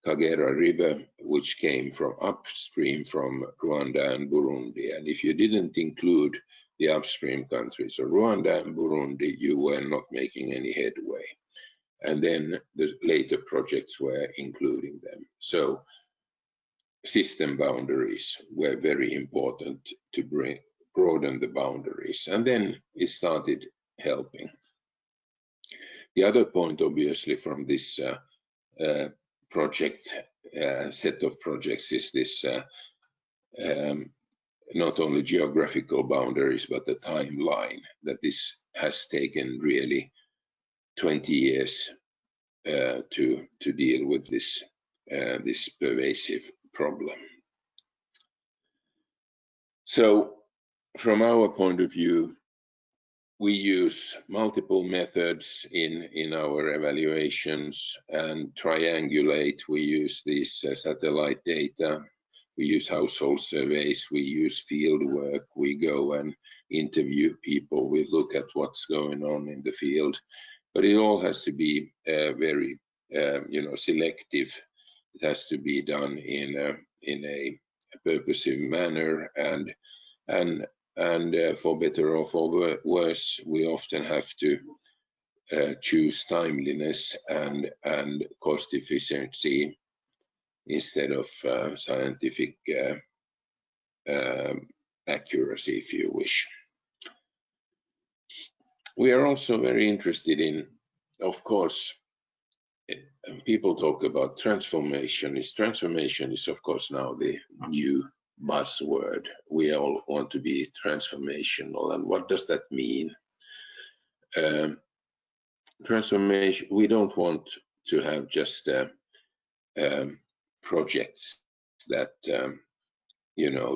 Kagera River, which came from upstream from Rwanda and Burundi. And if you didn't include the upstream countries of Rwanda and Burundi, you were not making any headway. And then the later projects were including them. So system boundaries were very important to broaden the boundaries, and then it started helping. The other point, obviously, from this project set of projects is this not only geographical boundaries but the timeline, that this has taken really 20 years to deal with this pervasive problem. So from our point of view, we use multiple methods in our evaluations and triangulate. We use these satellite data, we use household surveys, we use field work, we go and interview people, we look at what's going on in the field, but it all has to be very selective. It has to be done in a purposive manner, and for better or for worse, we often have to choose timeliness and cost efficiency instead of scientific accuracy, if you wish. We are also very interested in, of course, people talk about transformation. Transformation is, of course, now the new buzzword. We all want to be transformational, and what does that mean? Transformation. We don't want to have just projects that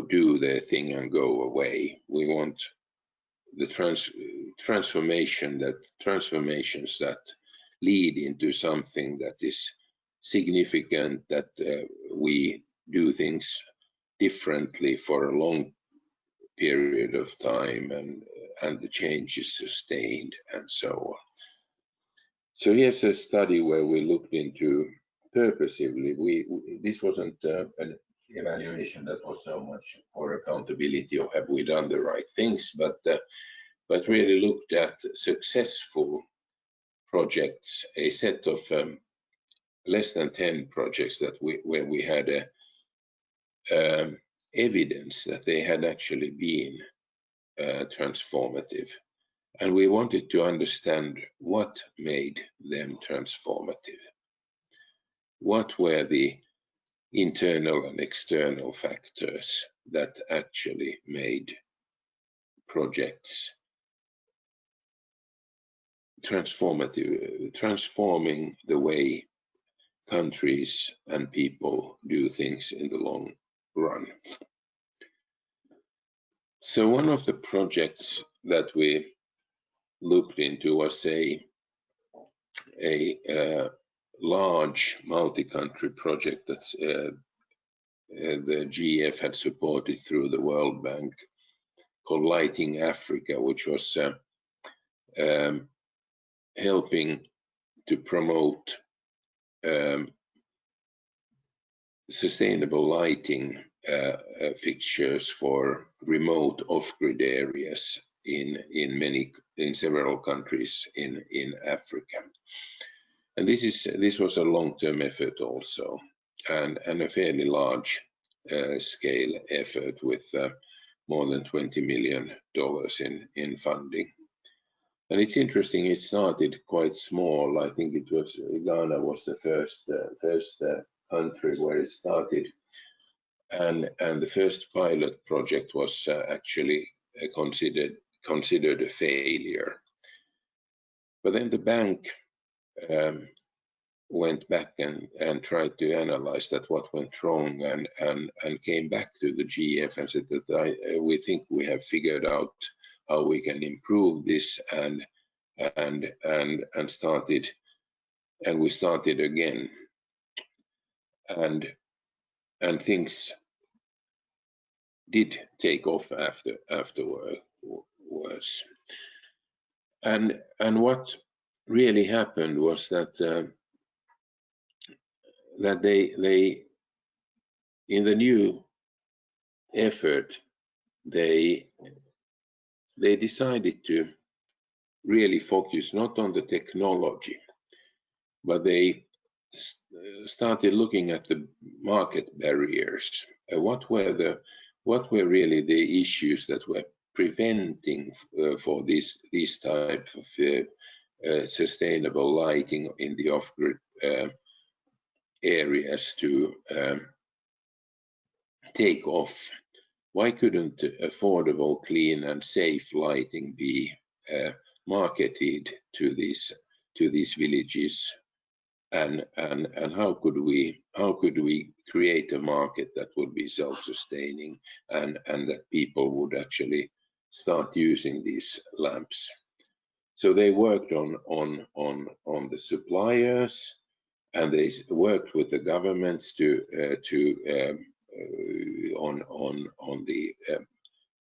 do their thing and go away. We want the transformations that lead into something that is significant, that we do things differently for a long period of time, and the change is sustained, and so on. So here's a study where we looked into purposively. This wasn't an evaluation that was so much for accountability or have we done the right things, but really looked at successful projects, a set of less than 10 projects where we had evidence that they had actually been transformative. And we wanted to understand what made them transformative. What were the internal and external factors that actually made projects transformative, transforming the way countries and people do things in the long run. So one of the projects that we looked into was a large multi-country project that's the GF had supported through the World Bank, called Lighting Africa, which was helping to promote sustainable lighting fixtures for remote off-grid areas in several countries in Africa. And this was a long-term effort also, and a fairly large scale effort with more than $20 million in funding. And it's interesting, it started quite small. I think it was Ghana was the first country where it started, and the first pilot project was actually considered a failure. But then the bank went back and tried to analyze that what went wrong, and came back to the GF and said that we think we have figured out how we can improve this, and we started again, and things did take off afterwards. And what really happened was that they in the new effort they decided to really focus not on the technology, but they started looking at the market barriers. What were really the issues that were preventing for these type of sustainable lighting in the off-grid areas to take off? Why couldn't affordable, clean, and safe lighting be marketed to these villages? And how could we create a market that would be self-sustaining, and that people would actually start using these lamps? So they worked on the suppliers, and they worked with the governments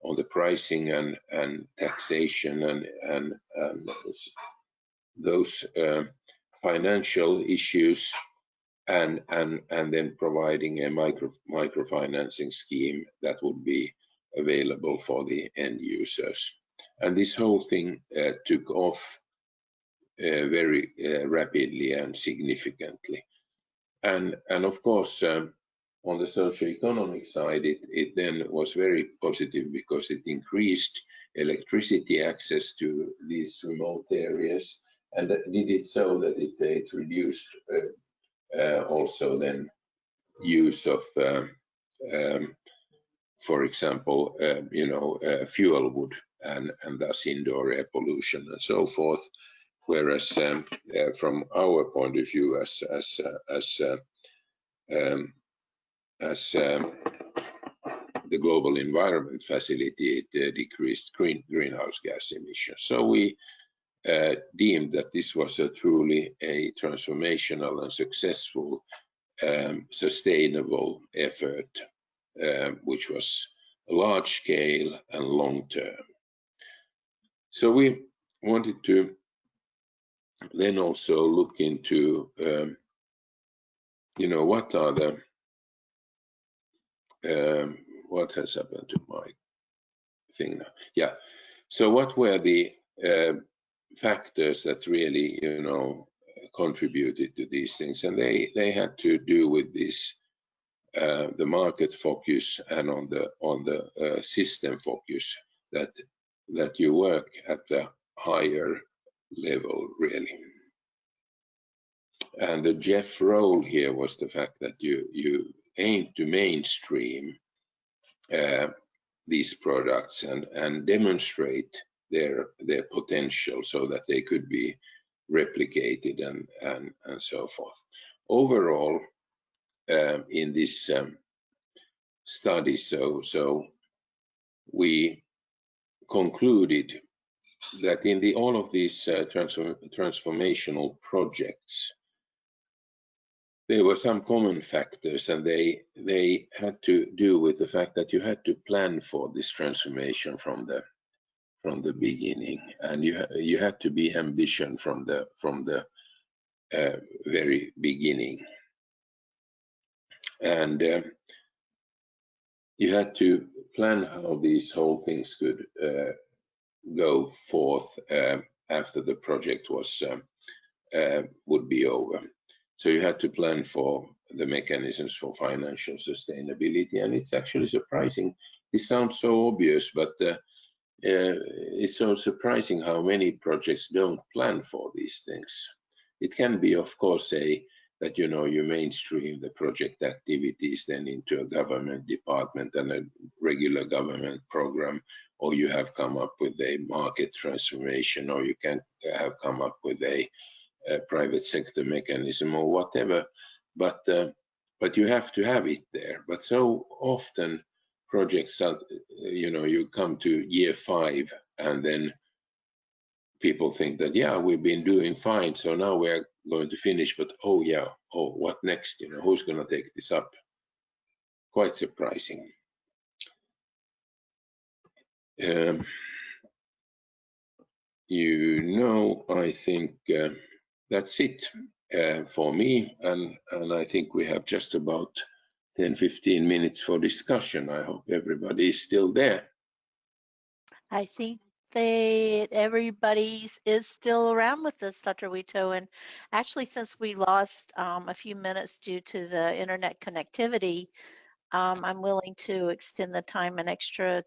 on the pricing and taxation and those financial issues, and then providing a microfinancing scheme that would be available for the end users. And this whole thing took off very rapidly and significantly. And of course, on the socio-economic side, it then was very positive because it increased electricity access to these remote areas, and that did it so that it reduced also then use of for example, fuel wood and thus indoor air pollution and so forth. Whereas from our point of view as the Global Environment Facility, it decreased greenhouse gas emissions. So we deemed that this was a truly a transformational and successful sustainable effort, which was large scale and long term. So we wanted to then also look into, what are the, what has happened to my thing now? Yeah. So what were the factors that really, contributed to these things? And they had to do with this, the market focus and on the system focus that you work at the higher level, really. And the Jeff role here was the fact that you aim to mainstream these products and demonstrate their potential so that they could be replicated and so forth. Overall, in this study, so we concluded that in all of these transformational projects, there were some common factors, and they had to do with the fact that you had to plan for this transformation from the beginning, and you had to be ambitious from the very beginning, and you had to plan how these whole things could go forth after the project would be over. So you had to plan for the mechanisms for financial sustainability, and it's actually surprising. It sounds so obvious, but it's so surprising how many projects don't plan for these things. It can be, of course, that you mainstream the project activities then into a government department and a regular government program, or you have come up with a market transformation, or you can have come up with a private sector mechanism or whatever, but you have to have it there. But so often projects are, you come to year 5 and then people think that, yeah, we've been doing fine, so now we're going to finish, but what next? Who's going to take this up? Quite surprising. I think that's it for me, and I think we have just about 10-15 minutes for discussion. I hope everybody is still there. I think that everybody is still around with us, Dr. Wito, and actually since we lost a few minutes due to the internet connectivity, I'm willing to extend the time an extra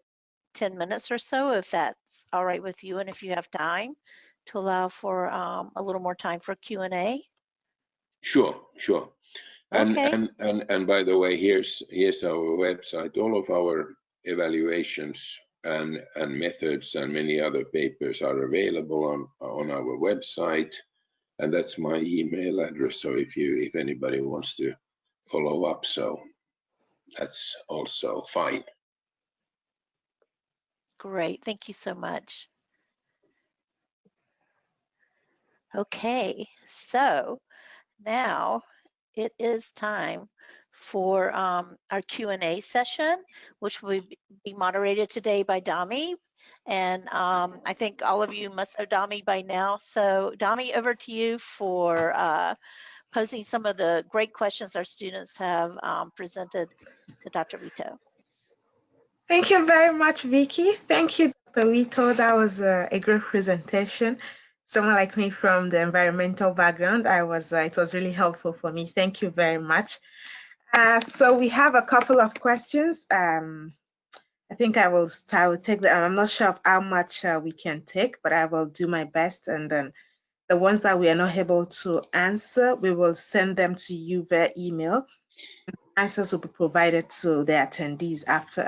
10 minutes or so, if that's all right with you, and if you have time to allow for a little more time for Q&A. Sure. Okay. And by the way, here's our website. All of our evaluations and methods and many other papers are available on our website, and that's my email address. So if anybody wants to follow up, so that's also fine. Great, thank you so much. Okay, so now it is time for our Q&A session, which will be moderated today by Dami. And I think all of you must know Dami by now. So Dami, over to you for posing some of the great questions our students have presented to Dr. Wito. Thank you very much, Vicky. Thank you, Dr. Wito. That was a great presentation. Someone like me from the environmental background, it was really helpful for me. Thank you very much. So we have a couple of questions. I think I will take them. I'm not sure of how much we can take, but I will do my best. And then the ones that we are not able to answer, we will send them to you via email. answers will be provided to the attendees after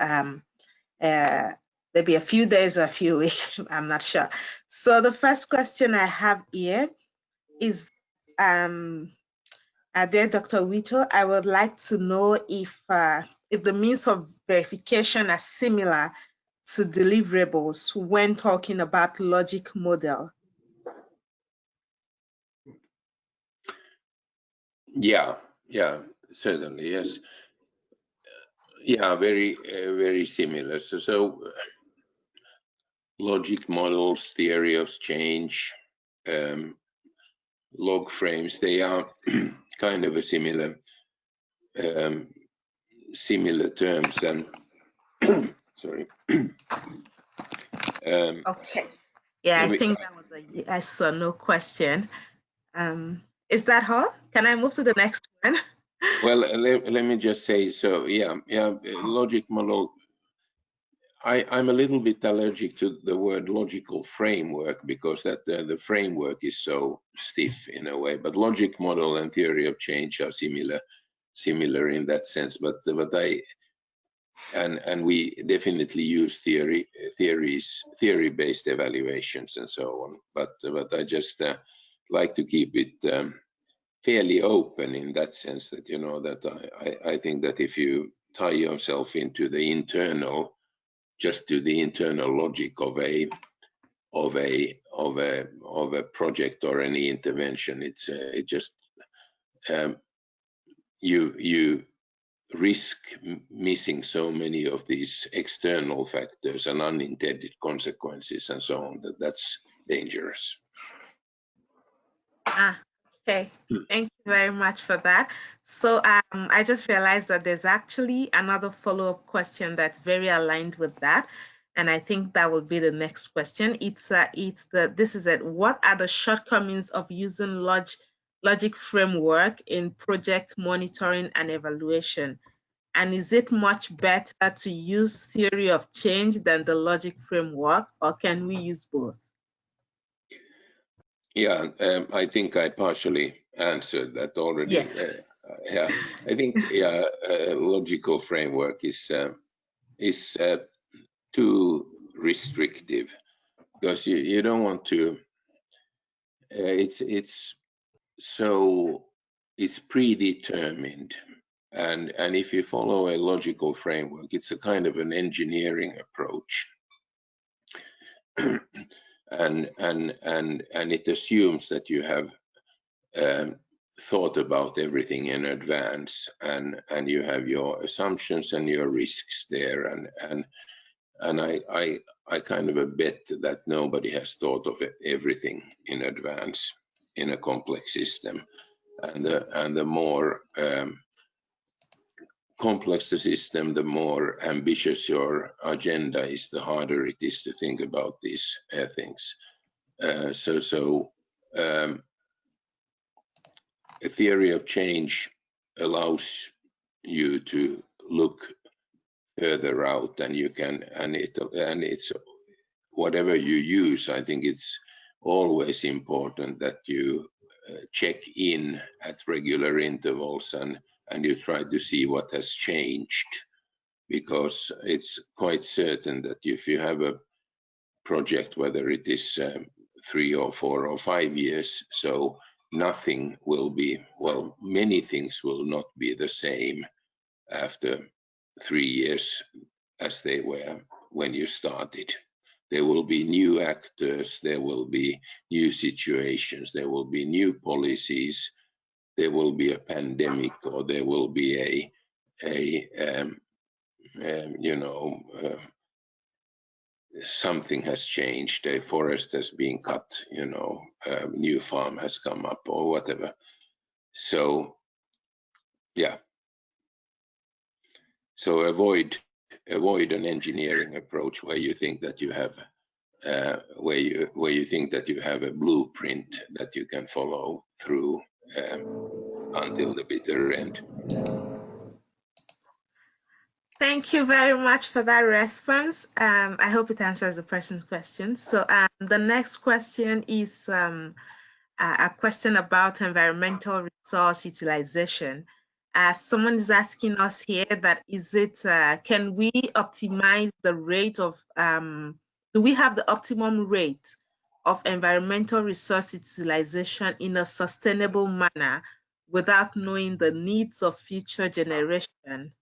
maybe a few days or a few weeks. I'm not sure. So the first question I have here is, dear Dr. Wito, I would like to know if the means of verification are similar to deliverables when talking about logic model. Yeah, certainly, yes. Yeah, very similar. So logic models, theory of change, log frames, they are kind of a similar terms. And sorry. Okay. Yeah, I think that was a yes or no question. Is that all? Can I move to the next one? Well, let me just say, so yeah, logic model. I'm a little bit allergic to the word logical framework because that the framework is so stiff in a way. But logic model and theory of change are similar in that sense. But we definitely use theory-based evaluations and so on. But I just like to keep it fairly open in that sense that, you know, that I think that if you tie yourself into the internal, just to the internal logic of a project or any intervention, it just you risk missing so many of these external factors and unintended consequences and so on, that's dangerous. Okay, thank you very much for that. So I just realized that there's actually another follow-up question that's very aligned with that, and I think that will be the next question. What are the shortcomings of using logic framework in project monitoring and evaluation? And is it much better to use theory of change than the logic framework, or can we use both? Yeah, I think I partially answered that already. Yes. Yeah, I think logical framework is too restrictive because you don't want to. It's predetermined, and if you follow a logical framework, it's a kind of an engineering approach. and it assumes that you have thought about everything in advance, and you have your assumptions and your risks there, and I kind of bet that nobody has thought of everything in advance in a complex system, and the more complex the system, the more ambitious your agenda is, the harder it is to think about these things. A theory of change allows you to look further out than you can, and it's whatever you use. I think it's always important that you check in at regular intervals and you try to see what has changed, because it's quite certain that if you have a project, whether it is 3 or 4 or 5 years, so nothing will be, well, many things will not be the same after 3 years as they were when you started. There will be new actors, there will be new situations, there will be new policies, there will be a pandemic, or there will be something has changed, a forest has been cut, a new farm has come up, or whatever. So yeah, so avoid an engineering approach where you think that you have where you think that you have a blueprint that you can follow through until the bitter end. Thank you very much for that response. I hope it answers the person's question. So the next question is a question about environmental resource utilization. Someone is asking us here that can we optimize the rate of, do we have the optimum rate of environmental resource utilization in a sustainable manner without knowing the needs of future generation?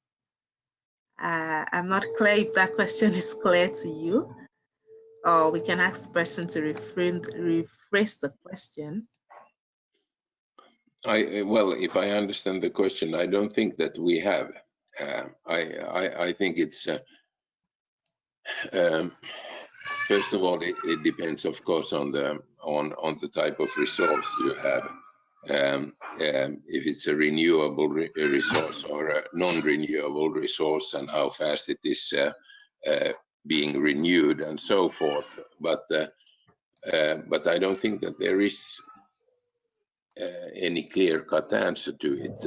I'm not clear if that question is clear to you, or we can ask the person to rephrase the question. Well, if I understand the question, I don't think that we have. I think it's first of all, it depends, of course, on the type of resource you have. If it's a renewable resource or a non-renewable resource, and how fast it is being renewed, and so forth. But I don't think that there is any clear-cut answer to it.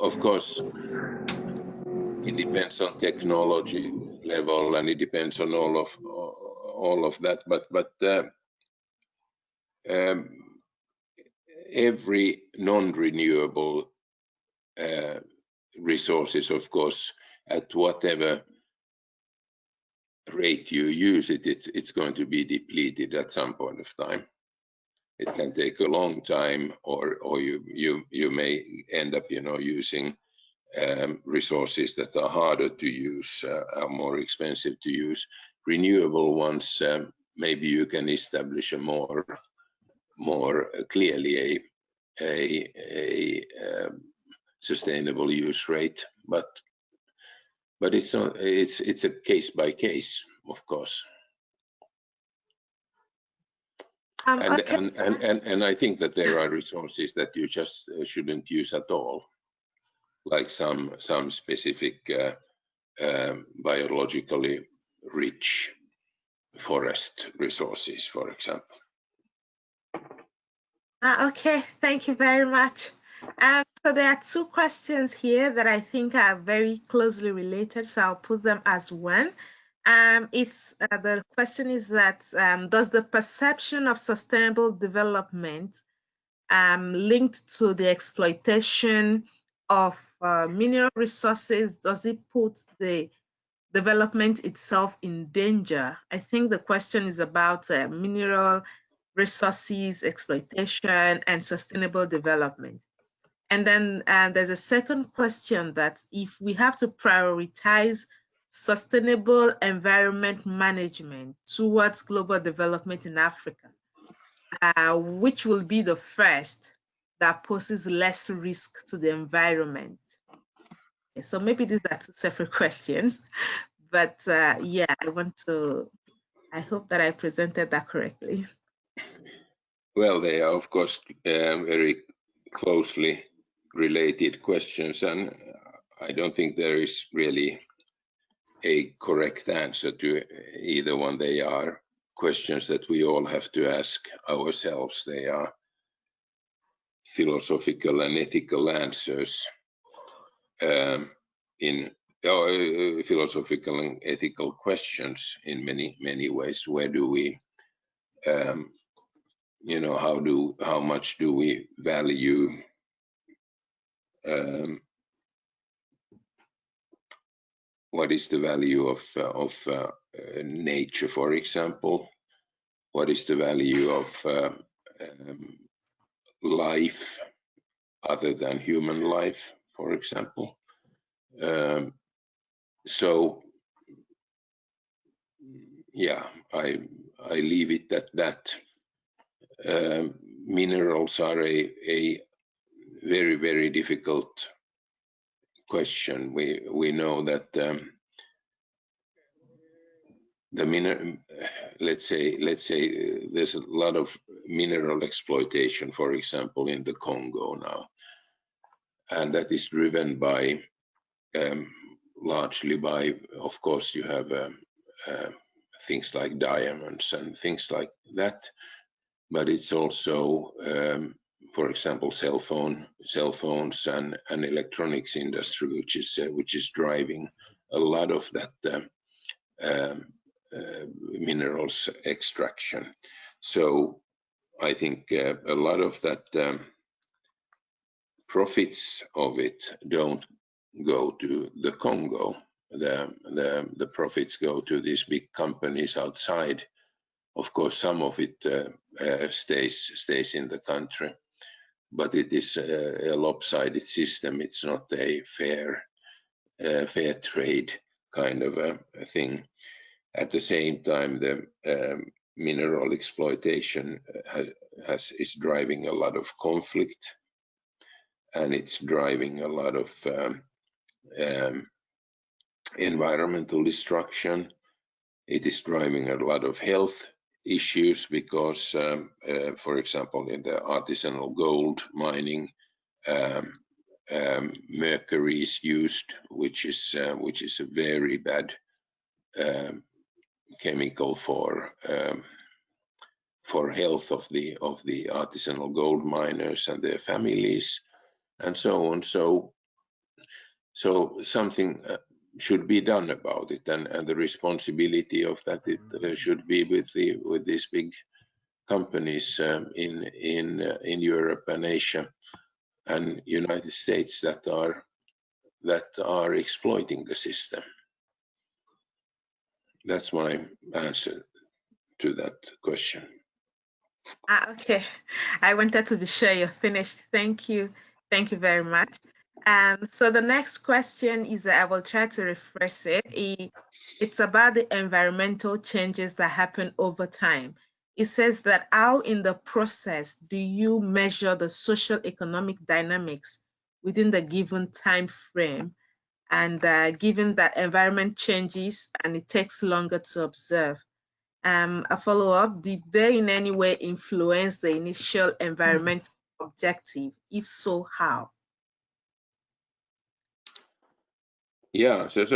Of course, it depends on technology level, and it depends on all of that. But every non-renewable resources, of course, at whatever rate you use it, it's going to be depleted at some point of time. It can take a long time, or you may end up, using resources that are harder to use, are more expensive to use. Renewable ones, maybe you can establish a more clearly a sustainable use rate, but it's not, it's a case by case, of course. Okay. And I think that there are resources that you just shouldn't use at all, like some specific biologically rich forest resources, for example. Okay, thank you very much. So there are two questions here that I think are very closely related, so I'll put them as one. The question is that does the perception of sustainable development linked to the exploitation of mineral resources, does it put the development itself in danger? I think the question is about mineral resources, exploitation, and sustainable development. And then there's a second question that if we have to prioritize sustainable environment management towards global development in Africa, which will be the first that poses less risk to the environment? Okay, so maybe these are two separate questions, but yeah, I hope that I presented that correctly. Well, they are, of course, very closely related questions, and I don't think there is really a correct answer to either one. They are questions that we all have to ask ourselves. They are philosophical and ethical answers philosophical and ethical questions in many ways. Where do we how much do we value what is the value of nature, for example? What is the value of life other than human life, for example? So yeah, I leave it at that. Minerals are a very, very difficult question. We know that let's say there's a lot of mineral exploitation, for example, in the Congo now, and that is driven by largely by, of course, you have things like diamonds and things like that, but it's also for example, cell phones and electronics industry, which is driving a lot of that minerals extraction. So I think a lot of that profits of it don't go to the Congo. The profits go to these big companies outside. Of course, some of it stays in the country, but it is a lopsided system. It's not a fair trade kind of a thing. At the same time, the mineral exploitation is driving a lot of conflict, and it's driving a lot of environmental destruction. It is driving a lot of health issues because, for example, in the artisanal gold mining, mercury is used, which is a very bad chemical for health of the artisanal gold miners and their families, and so on. So something should be done about it, and the responsibility of that should be with these big companies in Europe and Asia and United States that are exploiting the system. That's my answer to that question. Okay, I wanted to be sure you're finished. Thank you very much. So the next question is, I will try to rephrase it. It's about the environmental changes that happen over time. It says that how in the process do you measure the social economic dynamics within the given time frame, and given that environment changes and it takes longer to observe? A follow-up, did they in any way influence the initial environmental objective? If so, how? Yeah, so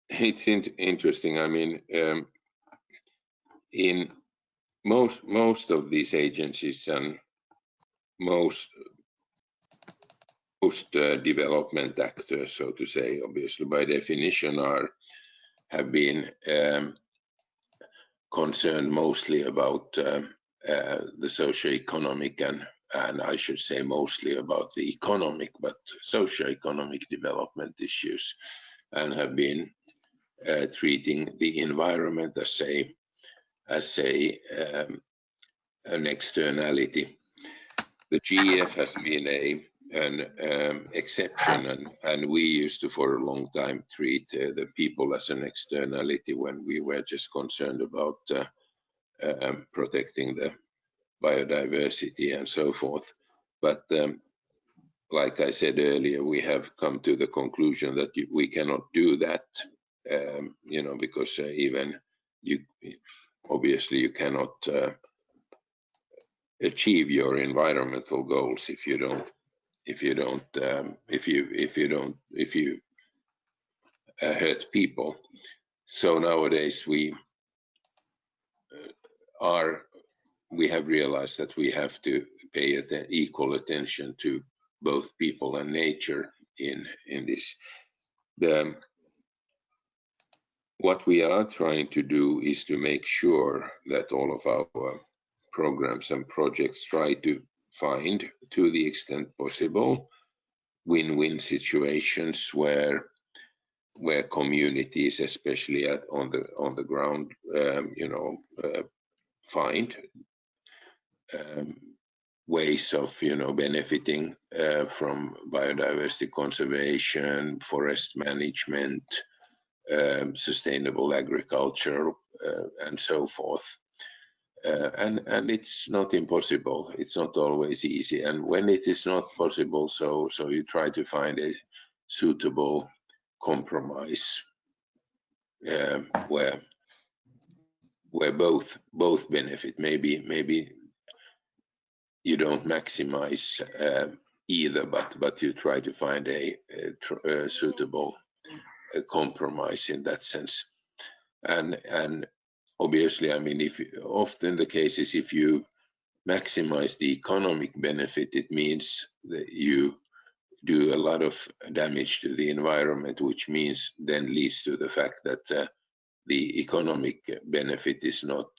it's interesting. I mean, in most of these agencies and most development actors, so to say, obviously by definition have been concerned mostly about the socio-economic and I should say mostly about the economic, but socio-economic development issues, and have been treating the environment as an externality. The GEF has been an exception, and we used to for a long time treat the people as an externality when we were just concerned about protecting the biodiversity and so forth. But like I said earlier, we have come to the conclusion that we cannot do that, because even obviously you cannot achieve your environmental goals if you hurt people. So nowadays we have realized that we have to pay equal attention to both people and nature in this. What we are trying to do is to make sure that all of our programs and projects try to find, to the extent possible, win-win situations where communities, especially on the ground, find ways of benefiting from biodiversity conservation, forest management, sustainable agriculture, and so forth. And it's not impossible. It's not always easy. And when it is not possible, so you try to find a suitable compromise where both benefit. Maybe you don't maximize either, but you try to find a suitable compromise in that sense. And obviously, I mean, if often the case is if you maximize the economic benefit, it means that you do a lot of damage to the environment, which means then leads to the fact that the economic benefit is not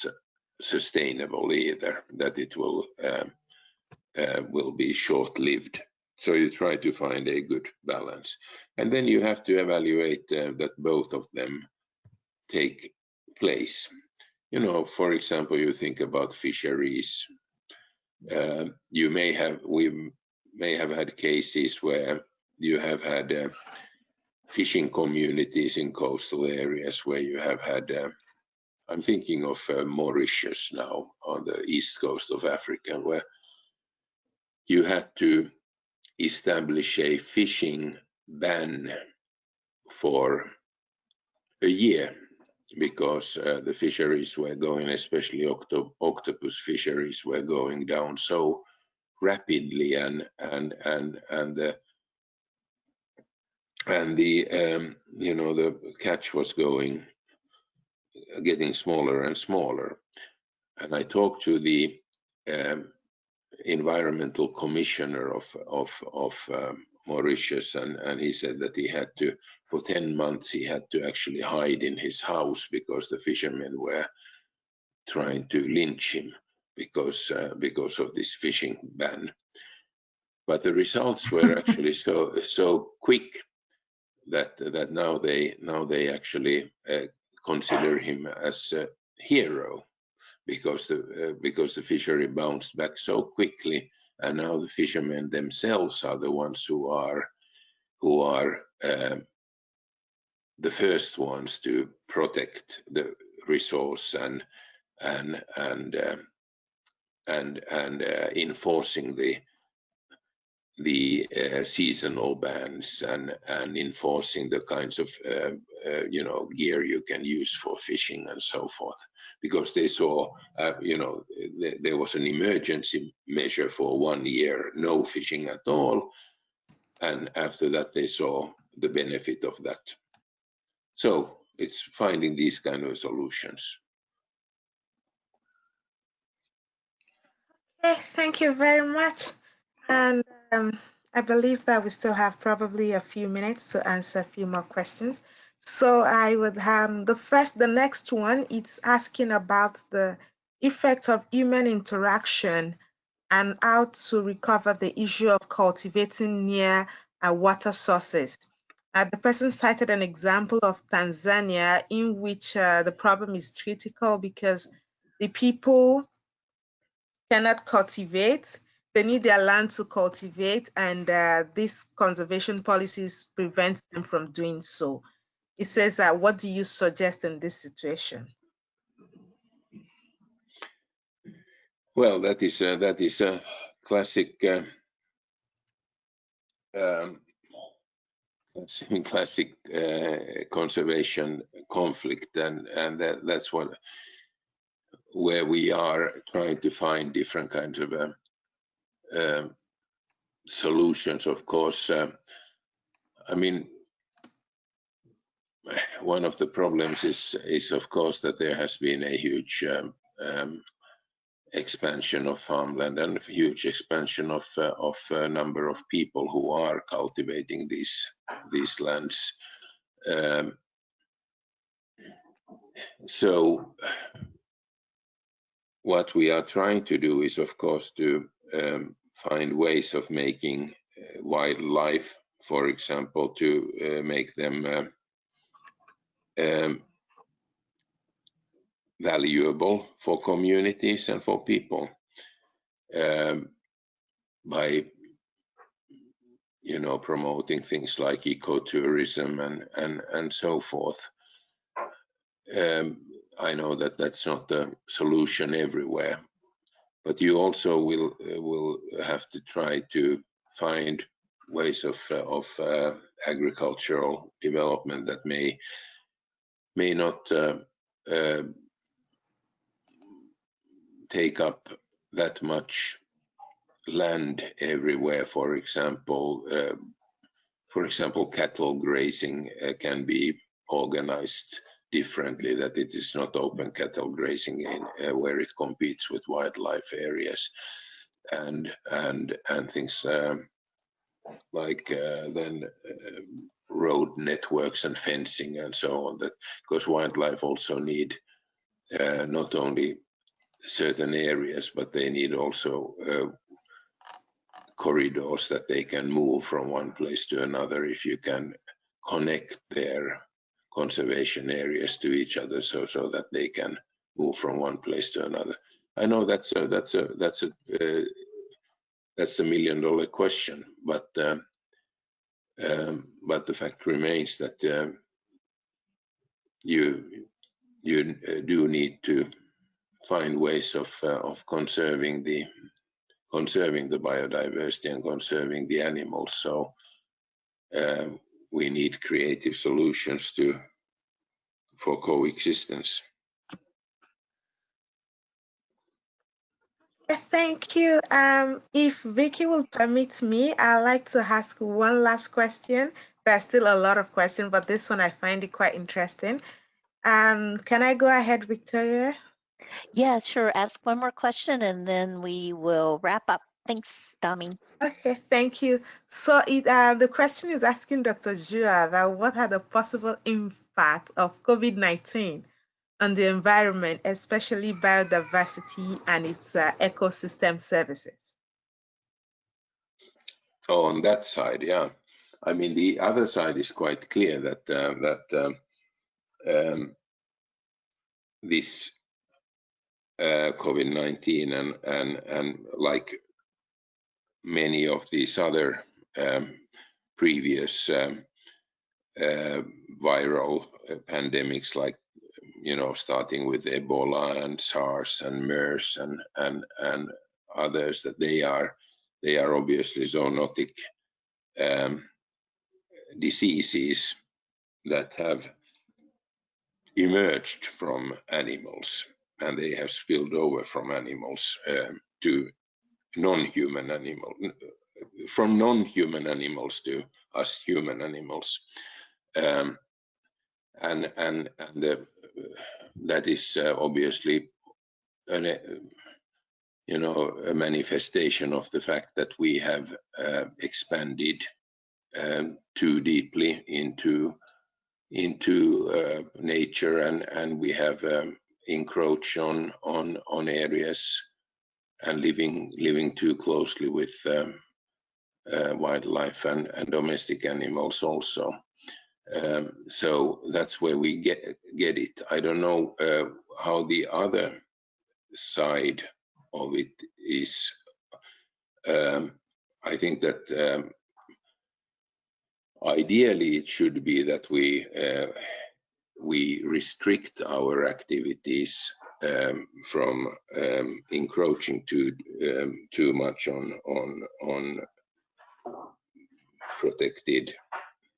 sustainable either, that it will be short-lived. So you try to find a good balance, and then you have to evaluate that both of them take place. You know, for example, you think about fisheries. We may have had cases where you have had fishing communities in coastal areas where you have had, I'm thinking of Mauritius now on the east coast of Africa, where you had to establish a fishing ban for a year because the fisheries were going, especially octopus fisheries, were going down so rapidly, and the you know, the catch was getting smaller and smaller. And I talked to the environmental commissioner of Mauritius, and he said that he had to, for 10 months, he had to actually hide in his house because the fishermen were trying to lynch him because of this fishing ban. But the results were actually so quick that now they actually consider him as a hero, because the fishery bounced back so quickly, and now the fishermen themselves are the ones who are the first ones to protect the resource and enforcing the seasonal bans and enforcing the kinds of you know, gear you can use for fishing and so forth, because they saw you know, there was an emergency measure for 1 year, no fishing at all, and after that they saw the benefit of that. So it's finding these kind of solutions. Okay, thank you very much. And I believe that we still have probably a few minutes to answer a few more questions. So I would have the next one, it's asking about the effect of human interaction and how to recover the issue of cultivating near water sources. The person cited an example of Tanzania in which the problem is critical because the people cannot cultivate. They need their land to cultivate, and these conservation policies prevent them from doing so. It says that, what do you suggest in this situation? Well, that is a classic classic conservation conflict, and that's where we are trying to find different kinds of solutions. Of course, I mean, one of the problems is of course that there has been a huge expansion of farmland and a huge expansion of a number of people who are cultivating these lands. So what we are trying to do is, of course, to find ways of making wildlife, for example, to make them valuable for communities and for people, by, you know, promoting things like ecotourism and so forth. I know that that's not the solution everywhere, but you also will have to try to find ways of agricultural development that may not take up that much land everywhere. For example, cattle grazing can be organized differently, that it is not open cattle grazing in where it competes with wildlife areas and things like then road networks and fencing and so on, that because wildlife also need not only certain areas, but they need also corridors that they can move from one place to another if you can connect their conservation areas to each other so that they can move from one place to another. I know that's a $1 million question, but the fact remains that you do need to find ways of conserving the biodiversity and conserving the animals. So we need creative solutions for coexistence. Thank you. If Vicky will permit me, I'd like to ask one last question. There's still a lot of questions, but this one I find it quite interesting. Can I go ahead, Victoria? Yeah, sure. Ask one more question and then we will wrap up. Thanks, Dami. Okay, thank you. So the question is asking Dr. Jua that what are the possible impacts of COVID-19 on the environment, especially biodiversity and its ecosystem services? Oh, on that side, yeah. I mean, the other side is quite clear that this COVID-19 and like many of these other previous viral pandemics, like starting with Ebola and SARS and MERS and others, that they are obviously zoonotic diseases that have emerged from animals, and they have spilled over from animals to non-human animals, from non-human animals to us human animals, and that is obviously a manifestation of the fact that we have expanded too deeply into nature, and we have encroached on areas and living too closely with wildlife and domestic animals also. So that's where we get it. I don't know how the other side of it is. I think that ideally it should be that we restrict our activities from encroaching too much on protected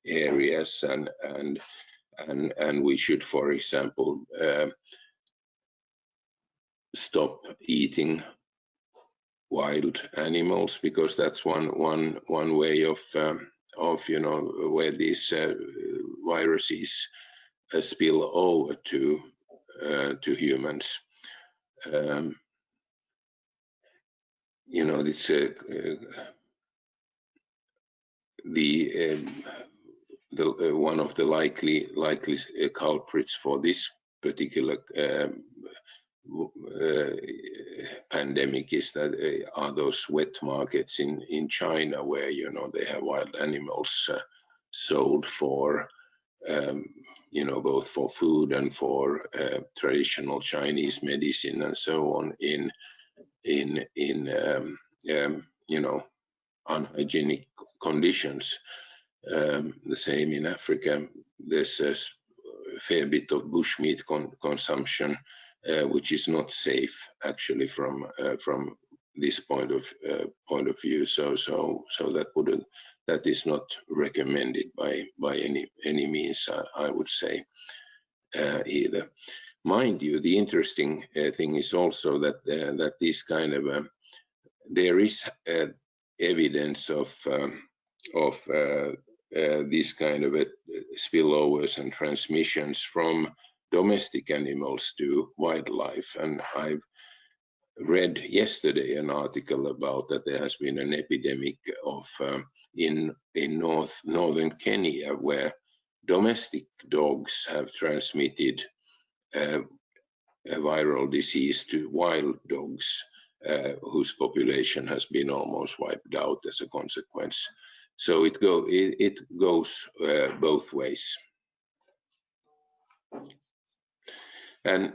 areas, and we should, for example, stop eating wild animals, because that's one way of where these viruses spill over to humans. It's one of the likely culprits for this particular pandemic is that are those wet markets in China, where they have wild animals sold for both for food and for traditional Chinese medicine and so on in unhygienic conditions. The same in Africa. There's a fair bit of bushmeat consumption, which is not safe actually from this point of view. So that is not recommended by any means, I would say, either. Mind you, the interesting thing is also that this kind of there is evidence of these kind of spillovers and transmissions from domestic animals to wildlife. And I've read yesterday an article about that there has been an epidemic of in northern Kenya, where domestic dogs have transmitted a viral disease to wild dogs, whose population has been almost wiped out as a consequence. So it goes both ways. And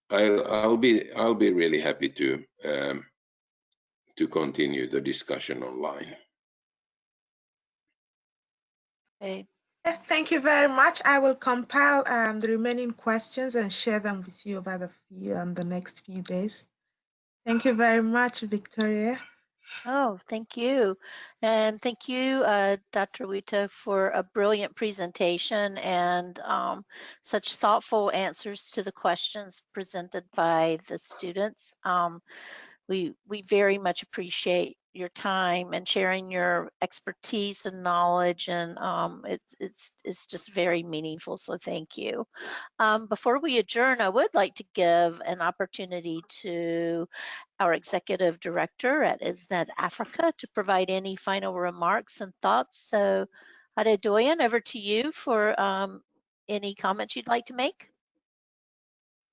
I'll be really happy to continue the discussion online. Okay. Thank you very much. I will compile the remaining questions and share them with you over the next few days. Thank you very much, Victoria. Oh, thank you. And thank you, Dr. Wito, for a brilliant presentation and such thoughtful answers to the questions presented by the students. We very much appreciate your time and sharing your expertise and knowledge, and it's just very meaningful, so thank you. Before we adjourn, I would like to give an opportunity to our Executive Director at ISNAD-Africa to provide any final remarks and thoughts. So, Adedoyin, over to you for any comments you'd like to make.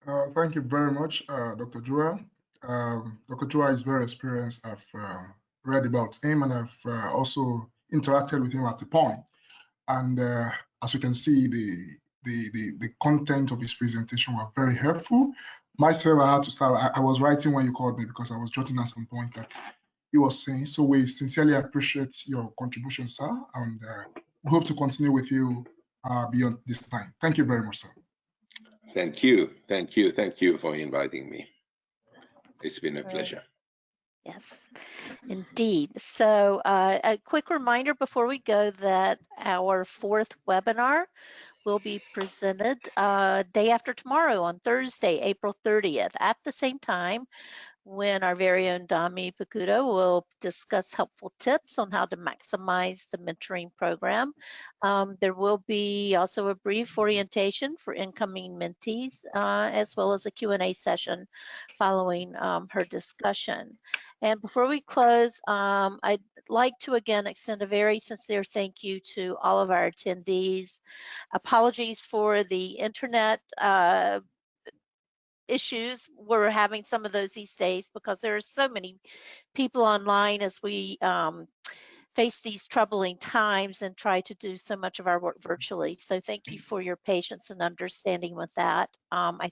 Thank you very much, Dr. Jua. Dr. Jua is very experienced. I've read about him, and I've also interacted with him at the point. And as you can see, the content of his presentation were very helpful. Myself, I had to start. I was writing when you called me because I was jotting at some point that he was saying. So we sincerely appreciate your contribution, sir, and we hope to continue with you beyond this time. Thank you very much, sir. Thank you for inviting me. It's been a pleasure. Yes, indeed. So a quick reminder before we go that our 4th webinar will be presented day after tomorrow on Thursday, April 30th at the same time, when our very own Dami Pakuto will discuss helpful tips on how to maximize the mentoring program. There will be also a brief orientation for incoming mentees, as well as a Q&A session following her discussion. And before we close, I'd like to again extend a very sincere thank you to all of our attendees. Apologies for the internet issues. We're having some of those these days because there are so many people online as we face these troubling times and try to do so much of our work virtually. So thank you for your patience and understanding with that. I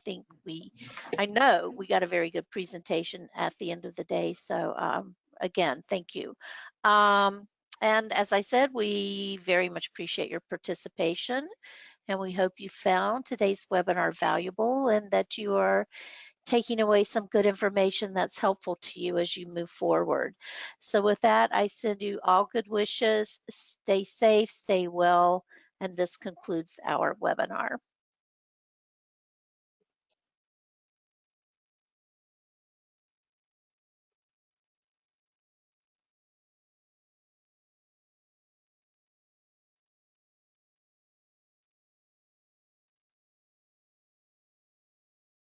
know we got a very good presentation at the end of the day. So again, thank you. And as I said, we very much appreciate your participation. And we hope you found today's webinar valuable and that you are taking away some good information that's helpful to you as you move forward. So with that, I send you all good wishes. Stay safe, stay well, and this concludes our webinar.